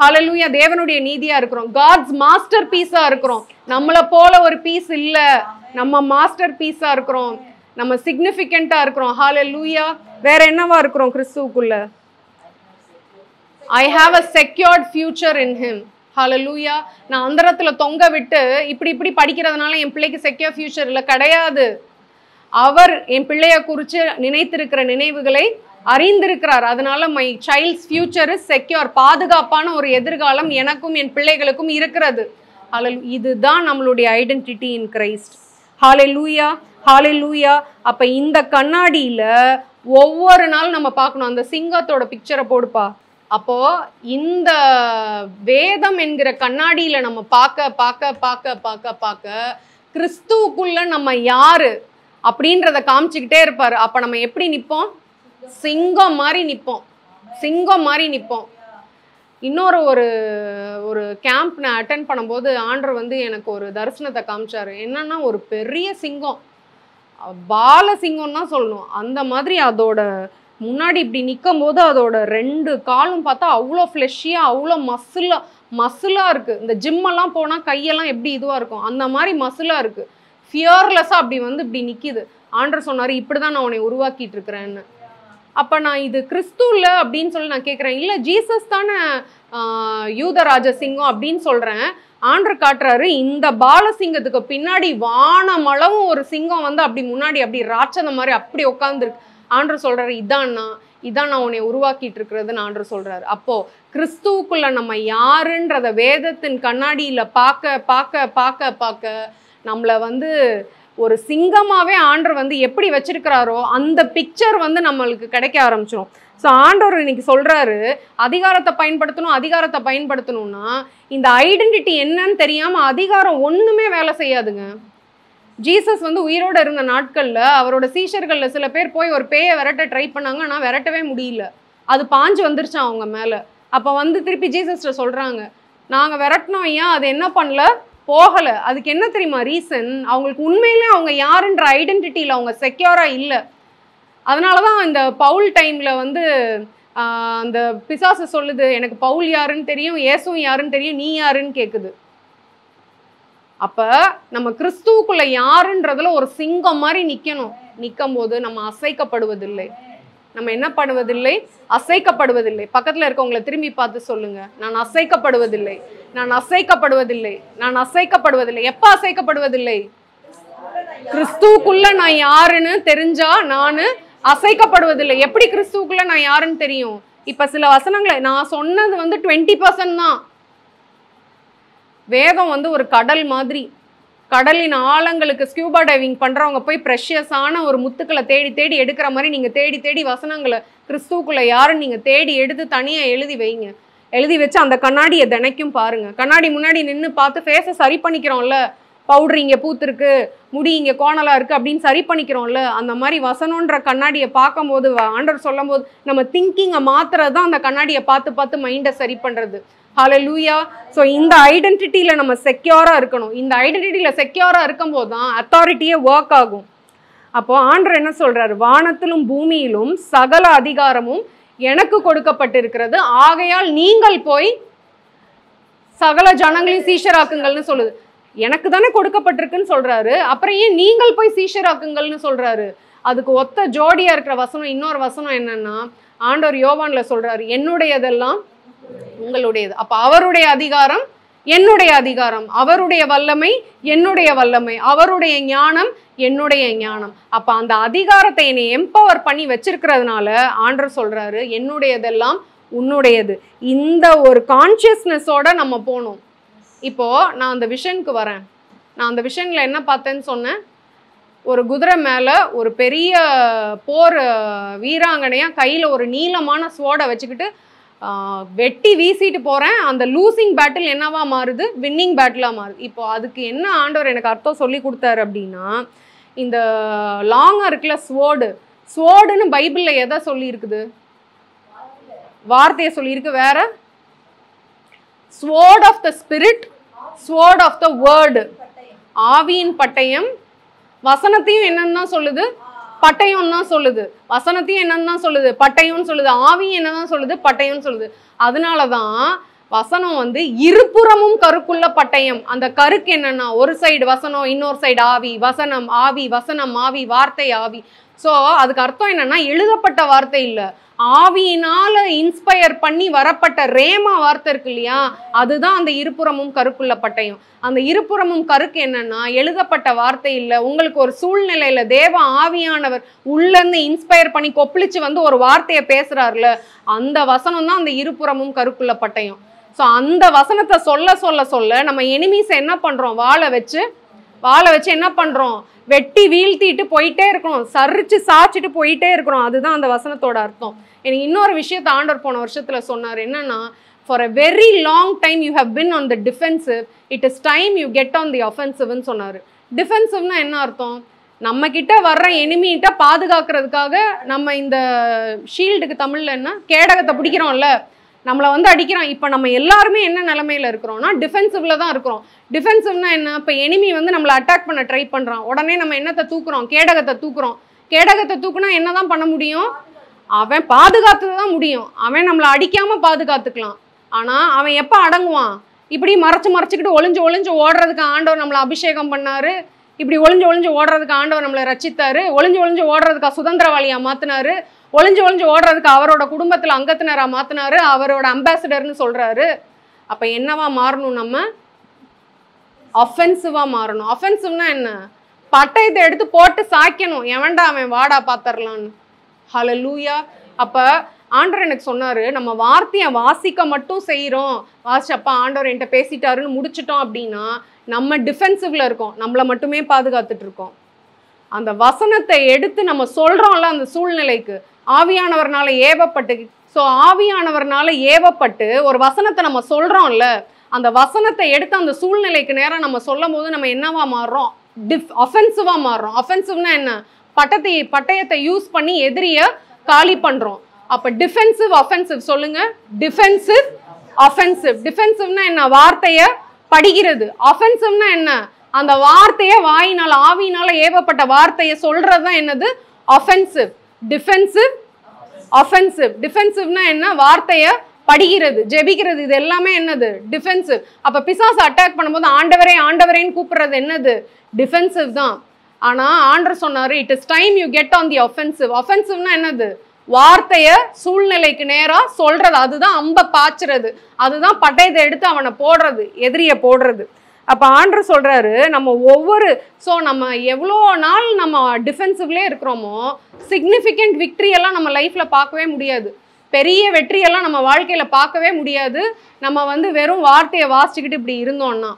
ஹல்லேலூயா. தேவனுடைய நீதியா இருக்கிறோம். காட்ஸ் மாஸ்டர் பீஸா இருக்கிறோம். நம்மளை போல ஒரு பீஸ் இல்ல, நம்ம மாஸ்டர் பீஸா இருக்கிறோம். நம்ம சிக்னிஃபிகண்டா இருக்கிறோம். ஹல்லேலூயா. வேற என்னவா இருக்கிறோம் கிறிஸ்துவுக்குள்ள? I have a secured future in him. Hallelujah. நான் அந்தரத்துல தொங்க விட்டு இப்படி படிக்கிறதுனால என் பிள்ளைக்கு செக்யூர் ஃபியூச்சர் இல்லை, கிடையாது. அவர் என் பிள்ளைய குறித்து நினைத்திருக்கிற நினைவுகளை அறிந்திருக்கிறார். அதனால my child's future is secure. பாதுகாப்பான ஒரு எதிர்காலம் எனக்கும் என் பிள்ளைகளுக்கும் இருக்கிறது. இதுதான் நம்மளுடைய ஐடென்டிட்டி இன் கிரைஸ்ட். ஹல்லேலூயா, ஹல்லேலூயா. அப்ப இந்த கண்ணாடியில ஒவ்வொரு நாளும் நம்ம பார்க்கணும். அந்த சிங்கத்தோட பிக்சரை போடுப்பா. அப்போ இந்த வேதம் என்கிற கண்ணாடியில நம்ம பார்க்க பார்க்க பார்க்க பார்க்க பார்க்க கிறிஸ்துவுக்குள்ள நம்ம யாரு அப்படின்றத காமிச்சுக்கிட்டே இருப்பாரு. அப்ப நம்ம எப்படி நிற்போம்? சிங்கம் மாதிரி நிற்போம், சிங்கம் மாதிரி நிற்போம். இன்னொரு ஒரு கேம்ப் நான் அட்டென்ட் பண்ணும்போது ஆண்டவர் வந்து எனக்கு ஒரு தரிசனத்தை காமிச்சாரு. என்னன்னா, ஒரு பெரிய சிங்கம், பால சிங்கம் தான் சொல்லணும். அந்த மாதிரி அதோட முன்னாடி இப்படி நிற்கும் போது அதோட 2 காலும் பார்த்தா அவ்வளோ ஃப்ளெஷ்ஷியாக, அவ்வளோ மசிலாக இருக்குது. இந்த ஜிம்மெல்லாம் போனால் கையெல்லாம் எப்படி இதுவாக இருக்கும், அந்த மாதிரி மசிலாக இருக்குது. ஃபியர்லெஸ்ஸாக அப்படி வந்து இப்படி நிற்கிது. ஆண்டவர் சொன்னார், இப்படி தான் நான் உன்னை உருவாக்கிட்டு இருக்கிறேன்னு. அப்போ நான் இது கிறிஸ்து இல்லை அப்படின்னு சொல்லி நான் கேட்குறேன். இல்லை, ஜீசஸ் தானே யூதராஜ சிங்கம் அப்படின்னு சொல்கிறேன். ஆண்டவர் காட்டுறாரு, இந்த பாலசிங்கத்துக்கு பின்னாடி வானமளவும் ஒரு சிங்கம் வந்து அப்படி முன்னாடி அப்படி ராட்சத மாதிரி அப்படி உட்காந்துருக்கு. ஆண்டவர் சொல்றாரு, இதான் நான் உன்னை உருவாக்கிட்டு இருக்கிறதுன்னு ஆண்டவர் சொல்றாரு. அப்போ கிறிஸ்துவுக்குள்ள நம்ம யாருன்றத வேதத்தின் கண்ணாடியில பார்க்க பார்க்க பார்க்க பார்க்க நம்மளை வந்து ஒரு சிங்கமாவே ஆண்டவர் வந்து எப்படி வச்சிருக்கிறாரோ அந்த பிக்சர் வந்து நம்மளுக்கு கிடைக்க ஆரம்பிச்சிடும். ஸோ ஆண்டவர் இன்னைக்கு சொல்றாரு, அதிகாரத்தை பயன்படுத்தணும்னா இந்த ஐடென்டிட்டி என்னன்னு தெரியாம அதிகாரம் ஒண்ணுமே வேலை செய்யாதுங்க. ஜீசஸ் வந்து உயிரோட இருந்த நாட்கள்ல அவரோட சீஷர்கள்ல சில பேர் போய் ஒரு பேயை விரட்ட ட்ரை பண்ணாங்க, ஆனா விரட்டவே முடியல. அது பாஞ்சு வந்துருச்சு அவங்க மேல. அப்ப வந்து திருப்பி ஜீசஸ்ட சொல்றாங்க, நாங்க விரட்டினோம் ஐயா, அது என்ன பண்ணல, போகல. அதுக்கு என்ன தெரியுமா ரீசன்? அவங்களுக்கு உண்மையிலே அவங்க யாருன்ற ஐடென்டிட்டியில அவங்க செக்யூரா இல்லை. அதனாலதான் இந்த பவுல் டைம்ல வந்து அந்த பிசாசு சொல்லுது, எனக்கு பவுல் யாருன்னு தெரியும், இயேசுவும் யாருன்னு தெரியும், நீ யாருன்னு கேக்குது. அப்ப நம்ம கிறிஸ்துவுக்குள்ள யாருன்றதுல ஒரு சிங்கம் மாதிரி நிக்கணும். நிக்கும் போது நம்ம அசைக்கப்படுவதில்லை. நம்ம என்ன பண்ணுவதில்லை? அசைக்கப்படுவதில்லை. பக்கத்துல இருக்கவங்களை திரும்பி பார்த்து சொல்லுங்க, நான் அசைக்கப்படுவதில்லை, நான் அசைக்கப்படுவதில்லை, நான் அசைக்கப்படுவதில்லை. எப்ப அசைக்கப்படுவதில்லை? கிறிஸ்துவுக்குள்ள நான் யாருன்னு தெரிஞ்சா நானு அசைக்கப்படுவதில்லை. எப்படி கிறிஸ்துவுக்குள்ள நான் யாருன்னு தெரியும்? இப்ப சில வசனங்களை நான் சொன்னது வந்து 20% தான். வேதம் வந்து ஒரு கடல் மாதிரி. கடலின் ஆழங்களுக்கு ஸ்கியூபா டைவிங் பண்றவங்க போய் ப்ரெஷியஸான ஒரு முத்துக்களை தேடி தேடி எடுக்கிற மாதிரி நீங்க தேடி தேடி வசனங்களை கிறிஸ்துவுக்குள்ள யாருன்னு நீங்க தேடி எடுத்து தனியா எழுதி வைங்க. எழுதி வச்சு அந்த கண்ணாடியை தினைக்கும் பாருங்க. கண்ணாடி முன்னாடி நின்று பார்த்து ஃபேஸை சரி பண்ணிக்கிறோம்ல, பவுடர் இங்கே பூத்துருக்கு, முடி இங்கே கோணலா இருக்கு அப்படின்னு சரி பண்ணிக்கிறோம்ல, அந்த மாதிரி வசனன்ற கண்ணாடியை பார்க்கும்போது ஆண்டவர் சொல்லும் போது நம்ம திங்கிங்கை மாத்துறது தான் அந்த கண்ணாடியை பார்த்து பார்த்து மைண்டை சரி பண்றது. ஹல்லேலூயா. ஸோ இந்த ஐடென்டிட்டியில நம்ம செக்யூரா இருக்கணும். இந்த ஐடென்டிட்டியில செக்யூரா இருக்கும்போது தான் அத்தாரிட்டியே ஒர்க் ஆகும். அப்போ ஆண்டவர் என்ன சொல்றாரு? வானத்திலும் பூமியிலும் சகல அதிகாரமும் எனக்கு கொடுக்கப்பட்டிருக்கிறது, ஆகையால் நீங்கள் போய் சகல ஜனங்களையும் சீஷராக்குங்கள்னு சொல்லுது. எனக்கு தானே கொடுக்கப்பட்டிருக்குன்னு சொல்றாரு, அப்புறம் ஏன் நீங்கள் போய் சீஷராக்குங்கள்னு சொல்றாரு? அதுக்கு ஒத்த ஜோடியா இருக்கிற வசனம் இன்னொரு வசனம் என்னன்னா, ஆண்டவர் யோவான்ல சொல்றாரு, என்னுடையதெல்லாம் உங்களுடையது. அப்ப அவருடைய அதிகாரம் என்னுடைய அதிகாரம், அவருடைய வல்லமை என்னுடைய வல்லமை, அவருடைய ஞானம் என்னுடைய ஞானம். அப்ப அந்த அதிகாரத்தை என்னை எம்பவர் பண்ணி வச்சிருக்கிறதுனால ஆண்டவர் சொல்றாரு, என்னுடையதெல்லாம் உன்னுடையது. இந்த ஒரு கான்சியஸ்னஸோட நம்ம போகணும். இப்போ நான் அந்த விஷனுக்கு வரேன். நான் அந்த விஷன்ல என்ன பார்த்தேன்னு சொன்னேன்? ஒரு குதிரை மேல ஒரு பெரிய போர் வீராங்கனையா கையில ஒரு நீளமான ஸ்வோர்டை வச்சுக்கிட்டு வெட்டி வீசிட்டு போறேன். அந்த லூசிங் பேட்டில் என்னவா மாறுது? வின்னிங் பேட்டிலா மாறுது. இப்போ அதுக்கு என்ன ஆண்டவர் எனக்கு அர்த்தம் சொல்லி கொடுத்தாரு அப்படின்னா, இந்த லாங்கா இருக்குல்ல ஸ்வோர்டு, ஸ்வோர்டுன்னு பைபிள்ல எதை சொல்லி இருக்குது? வார்த்தையை சொல்லியிருக்கு. வேற sword of the spirit, sword of the word. ஆவியின் பட்டயம். வசனத்தையும் என்னன்னு தான் சொல்லுது? பட்டயம் தான் சொல்லுது. வசனத்தையும் என்னன்னு தான் சொல்லுது? பட்டயம்னு சொல்லுது. ஆவியும் என்னதான் சொல்லுது? பட்டயம்னு சொல்லுது. அதனாலதான் வசனம் வந்து இருபுறமும் கருக்குள்ள பட்டயம். அந்த கருக்கு என்னன்னா, ஒரு சைடு வசனம், இன்னொரு சைடு ஆவி. வசனம் ஆவி, வசனம் ஆவி, வார்த்தை ஆவி. ஸோ அதுக்கு அர்த்தம் என்னன்னா, எழுதப்பட்ட வார்த்தை இல்லை, ஆவியினால இன்ஸ்பயர் பண்ணி வரப்பட்ட ரேமா வார்த்தை இருக்கு இல்லையா, அதுதான் அந்த இருபுறமும் கருக்குள்ள பட்டயம். அந்த இருபுறமும் கருக்கு என்னன்னா, எழுதப்பட்ட வார்த்தை இல்லை, உங்களுக்கு ஒரு சூழ்நிலையில தேவ ஆவியானவர் உள்ளேருந்து இன்ஸ்பயர் பண்ணி கொப்பளிச்சு வந்து ஒரு வார்த்தையை பேசுறாருல, அந்த வசனம் தான் அந்த இருபுறமும் கருக்குள்ள பட்டயம். ஸோ அந்த வசனத்தை சொல்ல சொல்ல சொல்ல நம்ம எனிமீஸை என்ன பண்றோம்? வாழை வச்சு என்ன பண்றோம்? வெட்டி வீழ்த்திட்டு போயிட்டே இருக்கிறோம், சரிச்சு சாச்சிட்டு போயிட்டே இருக்கிறோம். அதுதான் அந்த வசனத்தோட அர்த்தம். எனக்கு இன்னொரு விஷயத்தை ஆண்டவர் போன வருஷத்துல சொன்னார். என்னன்னா, for a very long time you have been on the defensive, it is time you get on the offensive ன்னு சொன்னாரு. டிஃபென்சிவ்னா என்ன அர்த்தம்? நம்ம கிட்ட வர்ற எனிமிகிட்ட பாதுகாக்கிறதுக்காக நம்ம இந்த ஷீல்டுக்கு தமிழ்ல என்ன, கேடகத்தை பிடிக்கிறோம்ல, நம்மளை வந்து அடிக்கிறான். இப்போ நம்ம எல்லாருமே என்ன நிலைமையில இருக்கிறோம்னா, டிஃபென்சிவ்ல தான் இருக்கிறோம். டிஃபென்சிவ்னா என்ன? இப்போ எனிமி வந்து நம்மளை அட்டாக் பண்ண ட்ரை பண்றான், உடனே நம்ம என்னத்தை தூக்குறோம்? கேடகத்தை தூக்குறோம். கேடகத்தை தூக்குனா என்னதான் பண்ண முடியும்? அவன் பாதுகாத்து தான் முடியும். அவன் நம்மளை அடிக்காம பாதுகாத்துக்கலாம். ஆனா அவன் எப்ப அடங்குவான்? இப்படி மறைச்சுக்கிட்டு ஒளிஞ்சு ஓடுறதுக்கு ஆண்டவர் நம்மளை அபிஷேகம் பண்ணாரு. இப்படி ஒளிஞ்சு ஓடுறதுக்கு ஆண்டவர் நம்மளை ரச்சித்தாரு. ஒளிஞ்சு ஓடுறதுக்கு சுதந்திரவாளியா மாத்தினாரு. ஒளிஞ்சு ஓடுறதுக்கு அவரோட குடும்பத்துல அங்கத்தினரா மாத்தினாரு. அவரோட அம்பாசிடர்னு சொல்றாரு. அப்ப என்னவா மாறணும்? நம்ம அஃபென்சிவா மாறணும். அஃபென்சிவ்னா என்ன? பட்டயத்தை எடுத்து போட்டு சாய்க்கணும். எவன்டா அவன், வாடா பாத்தரலான்னு. ஹல்லேலூயா. அப்ப ஆண்டவர் எனக்கு சொன்னாரு, நம்ம வார்த்தையை வாசிக்க மட்டும் செய்யறோம், வாசிச்சப்பா ஆண்டவர் என்கிட்ட பேசிட்டாருன்னு முடிச்சிட்டோம் அப்படின்னா நம்ம டிஃபென்சிவ்ல இருக்கோம், நம்மளை மட்டுமே பாதுகாத்துட்டு இருக்கோம். அந்த வசனத்தை எடுத்து நம்ம சொல்றோம்ல அந்த சூழ்நிலைக்கு, ஆவியானவர்னால ஏவப்பட்டு. ஸோ ஆவியானவர்னால ஏவப்பட்டு ஒரு வசனத்தை நம்ம சொல்றோம்ல, அந்த வசனத்தை எடுத்து அந்த சூழ்நிலைக்கு நேரம் நம்ம சொல்லும் போது நம்ம என்னவா மாறுறோம்? அஃபென்சிவா மாறுறோம். அஃபென்சிவ்னா என்ன? பட்டயத்தை யூஸ் பண்ணி எதிரிய காலி பண்றோம். அப்ப டிஃபென்சிவ் அஃபென்சிவ் சொல்லுங்க. Defensive offensive. டிஃபென்சிவ்னா என்ன? வார்த்தைய படிக்கிறது. அஃபென்சிவ்னா என்ன? அந்த வார்த்தைய வாயினால ஆவியினால ஏவப்பட்ட வார்த்தையை சொல்றதுதான் என்னது? அஃபென்சிவ். Defensive offensive. டிஃபென்சிவ்னா என்ன? வார்த்தைய படிக்கிறது, ஜெபிக்கிறது, இது எல்லாமே என்னது? டிஃபென்சிவ். அப்ப பிசாசு அட்டாக் பண்ணும்போது ஆண்டவரே ஆண்டவரேன்னு கூப்பிடுறது என்னது? டிஃபென்சிவ் தான். ஆனா ஆண்டவர் சொன்னாரு, it is time you get on the offensive. அஃபென்சிவ்னா என்னது? வார்த்தைய சூழ்நிலைக்கு நேரா சொல்றது. அதுதான் அம்ப பாய்ச்சுறது, அதுதான் பட்டயத்தை எடுத்து அவனை போடுறது, எதிரிய போடுறது. அப்ப ஆண்டவர் சொல்றாரு, நம்ம நம்ம எவ்வளோ நாள் நம்ம டிஃபென்சிவ்லேயே இருக்கிறோமோ சிக்னிஃபிகண்ட் விக்ட்ரி எல்லாம் நம்ம லைஃப்ல பார்க்கவே முடியாது. பெரிய வெற்றியெல்லாம் நம்ம வாழ்க்கையில பார்க்கவே முடியாது. நம்ம வெறும் வார்த்தையை வாசிச்சுக்கிட்டு இப்படி இருந்தோம்னா,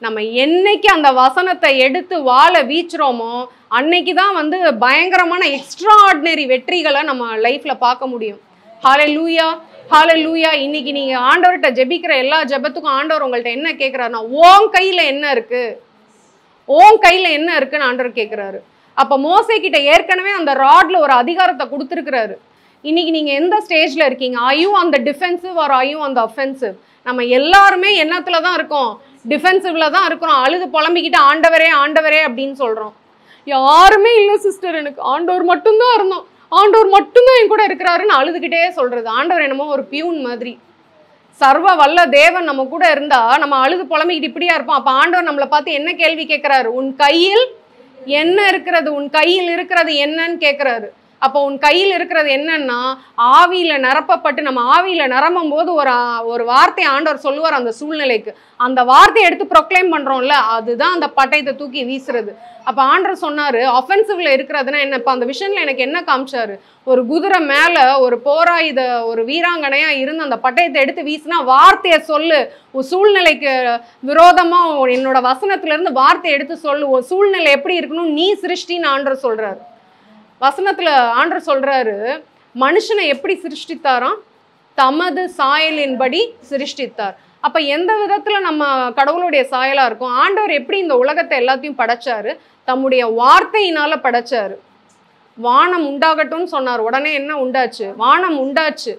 நம்ம என்னைக்கு அந்த வசனத்தை எடுத்து வாழை வீச்சுறோமோ அன்னைக்கு தான் பயங்கரமான எக்ஸ்ட்ராஆர்டினரி வெற்றிகளை நம்ம லைஃப்ல பார்க்க முடியும். ஹல்லேலூயா, ஹல்லேலூயா. இன்னைக்கு நீங்க ஆண்டவர்கிட்ட ஜெபிக்கிற எல்லா ஜெபத்துக்கும் ஆண்டவர் உங்கள்ட்ட என்ன கேட்கிறாருன்னா, உன் கையில என்ன இருக்கு? உன் கையில என்ன இருக்குன்னு ஆண்டவர் கேட்கிறாரு. அப்ப மோசே கிட்ட ஏற்கனவே அந்த ராட்ல ஒரு அதிகாரத்தை கொடுத்துருக்கிறாரு. இன்னைக்கு நீங்க எந்த ஸ்டேஜ்ல இருக்கீங்க? Are you on the defensive or are you on the offensive? நம்ம எல்லாருமே என்னத்துல தான் இருக்கோம்? டிஃபென்சிவ்ல தான் இருக்கிறோம். அழுது புலம்பிக்கிட்டு ஆண்டவரே ஆண்டவரே அப்படின்னு சொல்றோம். யாருமே இல்லை சிஸ்டர், எனக்கு ஆண்டவர் மட்டும்தான் இருந்தோம், ஆண்டவர் மட்டும்தான் என் கூட இருக்கிறாருன்னு அழுதுகிட்டே சொல்றது. ஆண்டவர் என்னமோ ஒரு பியூன் மாதிரி. சர்வ வல்ல தேவன் நம்ம கூட இருந்தா நம்ம அழுது புலம்பிக்கிட்டு இப்படியா இருப்போம். அப்ப ஆண்டவர் நம்மளை பார்த்து என்ன கேள்வி கேட்கிறாரு? உன் கையில் என்ன இருக்கிறது? உன் கையில் இருக்கிறது என்னன்னு கேட்கிறாரு. அப்போ உன் கையில் இருக்கிறது என்னன்னா, ஆவியில நிரப்பப்பட்டு நம்ம ஆவியில நிரம்பும் போது ஒரு வார்த்தையை ஆண்டவர் சொல்லுவார் அந்த சூழ்நிலைக்கு. அந்த வார்த்தையை எடுத்து ப்ரொக்ளைம் பண்றோம்ல, அதுதான் அந்த பட்டயத்தை தூக்கி வீசுறது. அப்ப ஆண்டவர் சொன்னாரு, அஃபென்சிவ்ல இருக்கிறதுனா என்ன? இப்ப அந்த விஷயம்ல எனக்கு என்ன காமிச்சாரு? ஒரு குதிரை மேல ஒரு போராயுத ஒரு வீராங்கனையா இருந்து அந்த பட்டயத்தை எடுத்து வீசினா, வார்த்தையை சொல்லு, ஒரு சூழ்நிலைக்கு விரோதமா என்னோட வசனத்துல இருந்து வார்த்தையை எடுத்து சொல்லு, ஒரு சூழ்நிலை எப்படி இருக்கணும் நீ சிருஷ்டின்னு ஆண்டவர் சொல்றாரு. வசனத்துல ஆண்டவர் சொல்றாரு, மனுஷனை எப்படி சிருஷ்டித்தாராம்? தமது சாயலின்படி சிருஷ்டித்தார். அப்ப எந்த விதத்துல நம்ம கடவுளுடைய சாயலா இருக்கும்? ஆண்டவர் எப்படி இந்த உலகத்தை எல்லாத்தையும் படைச்சாரு? தம்முடைய வார்த்தையினால படைச்சாரு. வானம் உண்டாகட்டும்னு சொன்னார், உடனே என்ன உண்டாச்சு? வானம் உண்டாச்சு.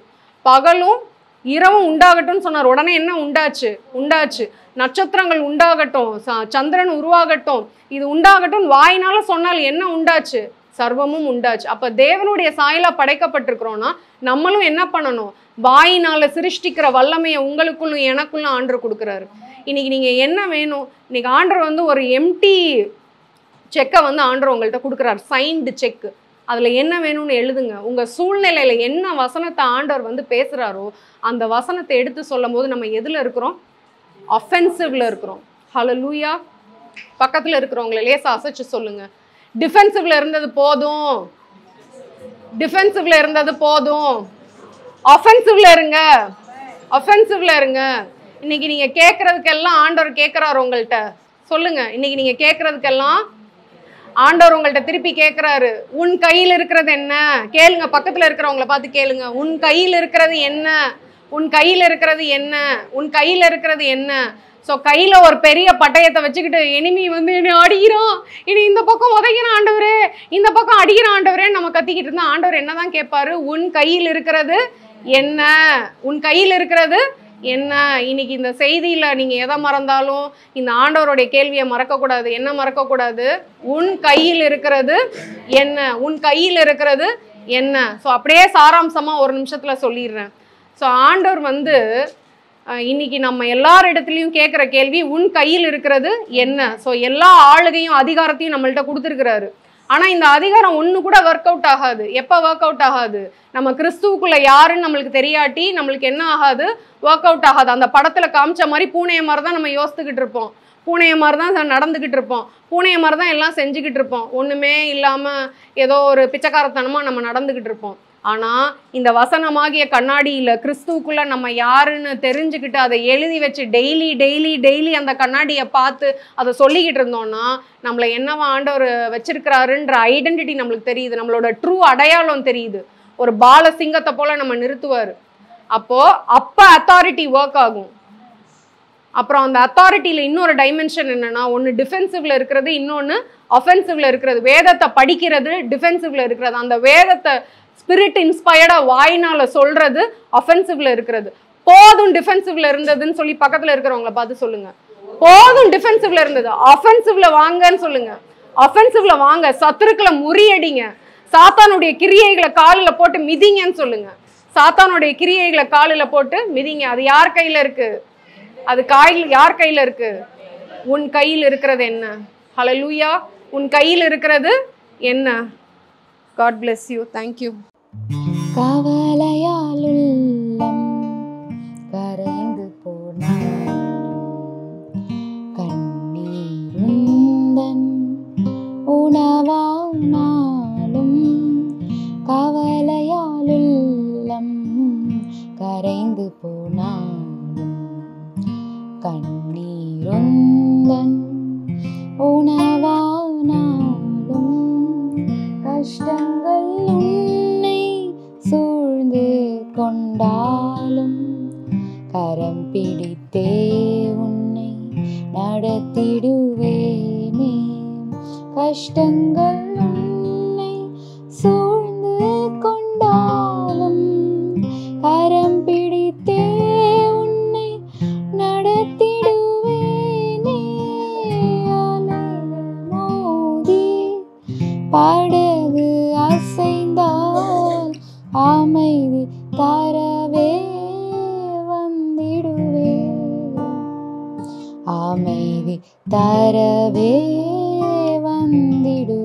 பகலும் இரவும் உண்டாகட்டும்னு சொன்னார், உடனே என்ன உண்டாச்சு? உண்டாச்சு. நட்சத்திரங்கள் உண்டாகட்டும், சந்திரன் உருவாகட்டும், இது உண்டாகட்டும் வாயினால சொன்னால் என்ன உண்டாச்சு? சர்வமும் உண்டாச்சு. அப்ப தேவனுடைய சாயலா படைக்கப்பட்டிருக்கிறோம்னா நம்மளும் என்ன பண்ணணும்? வாயினால சிருஷ்டிக்கிற வல்லமையை உங்களுக்குள்ளும் எனக்குள்ளும் ஆண்டவர் கொடுக்குறாரு. இன்னைக்கு நீங்க என்ன வேணும்? இன்னைக்கு ஆண்டவர் ஒரு எம்டி செக்கை ஆண்டவர் உங்கள்கிட்ட கொடுக்குறாரு, சைன்டு செக். அதுல என்ன வேணும்னு எழுதுங்க. உங்க சூழ்நிலையில என்ன வசனத்தை ஆண்டவர் பேசுறாரோ அந்த வசனத்தை எடுத்து சொல்லும் போது நம்ம எதுல இருக்கிறோம்? அஃபென்சிவ்ல இருக்கிறோம். ஹல்லேலூயா. பக்கத்துல இருக்கிறவங்களை லேசா அசைச்சு சொல்லுங்க, டிஃபென்சிவ்ல இருந்தது போதும், டிஃபென்சிவ்ல இருந்தது போதும், அஃபென்சிவ்ல இருங்க, அஃபென்சிவ்ல இருங்க. இன்னைக்கு நீங்க கேட்கறதுக்கெல்லாம் ஆண்டவர் கேட்கிறாரு உங்கள்கிட்ட. சொல்லுங்க, இன்னைக்கு நீங்க கேட்கறதுக்கெல்லாம் ஆண்டவர் உங்கள்கிட்ட திருப்பி கேட்கிறாரு, உன் கையில் இருக்கிறது என்ன? கேளுங்க, பக்கத்துல இருக்கிறவங்களை பார்த்து கேளுங்க, உன் கையில் இருக்கிறது என்ன? உன் கையில் இருக்கிறது என்ன? உன் கையில் இருக்கிறது என்ன? ஸோ கையில் ஒரு பெரிய பட்டயத்தை வச்சுக்கிட்டு எனிமி என்னை அடிக்கிறான், இனி இந்த பக்கம் உதைக்கிறான் ஆண்டவரே, இந்த பக்கம் அடிக்கிறான் ஆண்டவரேன்னு நம்ம கத்திக்கிட்டு இருந்தா ஆண்டவர் என்னதான் கேட்பாரு? உன் கையில் இருக்கிறது என்ன? உன் கையில் இருக்கிறது என்ன? இன்னைக்கு இந்த செய்தியில நீங்க எதை மறந்தாலும் இந்த ஆண்டவருடைய கேள்வியை மறக்கக்கூடாது. என்ன மறக்கக்கூடாது? உன் கையில் இருக்கிறது என்ன? உன் கையில் இருக்கிறது என்ன? ஸோ அப்படியே சாராம்சமா ஒரு நிமிஷத்துல சொல்லிடுறேன். ஸோ ஆண்டவர் இன்னைக்கு நம்ம எல்லாரிடத்துலையும் கேட்குற கேள்வி, உன் கையில் இருக்கிறது என்ன? ஸோ எல்லா ஆளுகையும் அதிகாரத்தையும் நம்மள்கிட்ட கொடுத்துருக்கிறாரு. ஆனால் இந்த அதிகாரம் ஒன்று கூட ஒர்க் அவுட் ஆகாது. எப்போ ஒர்க் அவுட் ஆகாது? நம்ம கிறிஸ்துவுக்குள்ள யாருன்னு நம்மளுக்கு தெரியாட்டி நம்மளுக்கு என்ன ஆகாது? ஒர்க் அவுட் ஆகாது. அந்த படத்தில் காமிச்ச மாதிரி பூனைய மாதிரி தான் நம்ம யோசித்துக்கிட்டு இருப்போம், பூனைய மாதிரி தான் நடந்துக்கிட்டு இருப்போம், பூனைய மாதிரி தான் எல்லாம் செஞ்சுக்கிட்டு இருப்போம், ஒன்றுமே இல்லாமல் ஏதோ ஒரு பிச்சைக்காரத்தனமாக நம்ம நடந்துக்கிட்டு இருப்போம். ஆனால் இந்த வசனமாகிய கண்ணாடியில் கிறிஸ்துவுக்குள்ளே நம்ம யாருன்னு தெரிஞ்சுக்கிட்டு அதை எழுதி வச்சு டெய்லி டெய்லி டெய்லி அந்த கண்ணாடியை பார்த்து அதை சொல்லிக்கிட்டு இருந்தோம்னா நம்மளை என்னவா ஆண்டவர் வச்சிருக்கிறாருன்ற ஐடென்டிட்டி நம்மளுக்கு தெரியுது, நம்மளோட ட்ரூ அடையாளம் தெரியுது. ஒரு பால சிங்கத்தை போல் நம்ம நிறுத்துவார். அப்போ அத்தாரிட்டி ஒர்க் ஆகும். அப்புறம் அந்த அத்தாரிட்டியில் இன்னொரு டைமென்ஷன் என்னன்னா, ஒன்று டிஃபென்சிவ்ல இருக்கிறது, இன்னொன்று அஃபென்சிவ்ல இருக்கிறது. வேதத்தை படிக்கிறது டிஃபென்சிவ்ல இருக்கிறது, அந்த வேதத்தை ஸ்பிரிட் இன்ஸ்பயர்டா வாயினால சொல்றது அஃபென்சிவ்ல இருக்கிறது. போதும் டிஃபென்சிவ்ல இருந்ததுன்னு சொல்லி பக்கத்துல இருக்கிறவங்கள பார்த்து சொல்லுங்க, போதும் டிஃபென்சிவ்ல இருந்தது, அஃபென்சிவ்ல வாங்கன்னு சொல்லுங்க. அஃபென்சிவ்ல வாங்க, சத்துருக்களை முறியடிங்க, சாத்தானுடைய கிரியைகளை காலில் போட்டு மிதிங்கன்னு சொல்லுங்க. சாத்தானுடைய கிரியைகளை காலில் போட்டு மிதிங்க. அது யார் கையில இருக்கு? அது யார் கையில இருக்கு? உன் கையில் இருக்கிறது என்ன? ஹல்லேலூயா. உன் கையில் இருக்கிறது என்ன? God bless you. Thank you. கவலையால் உள்ளம் கரைந்து போனாலும் கண்ணீருந்தன் உணவானாலும், கவலையால் உள்ளம் கரைந்து போனாலும் கண்ணீருந்தன் உணவானாலும், கஷ்டங்கள் உன்னை சூழ்ந்து கொண்டாலும் கரம் பிடித்தே உன்னை நடத்திடுவேனே. கஷ்டங்கள் உன்னை சூழ்ந்து கொண்டாலும் கரம் பிடித்தே உன்னை நடத்திடுவேனே. அலைகள் மோதி படகு அசைந்தால் அமைதி தரவே வந்திடுவே, அமைதி தரவே வந்திடுவே.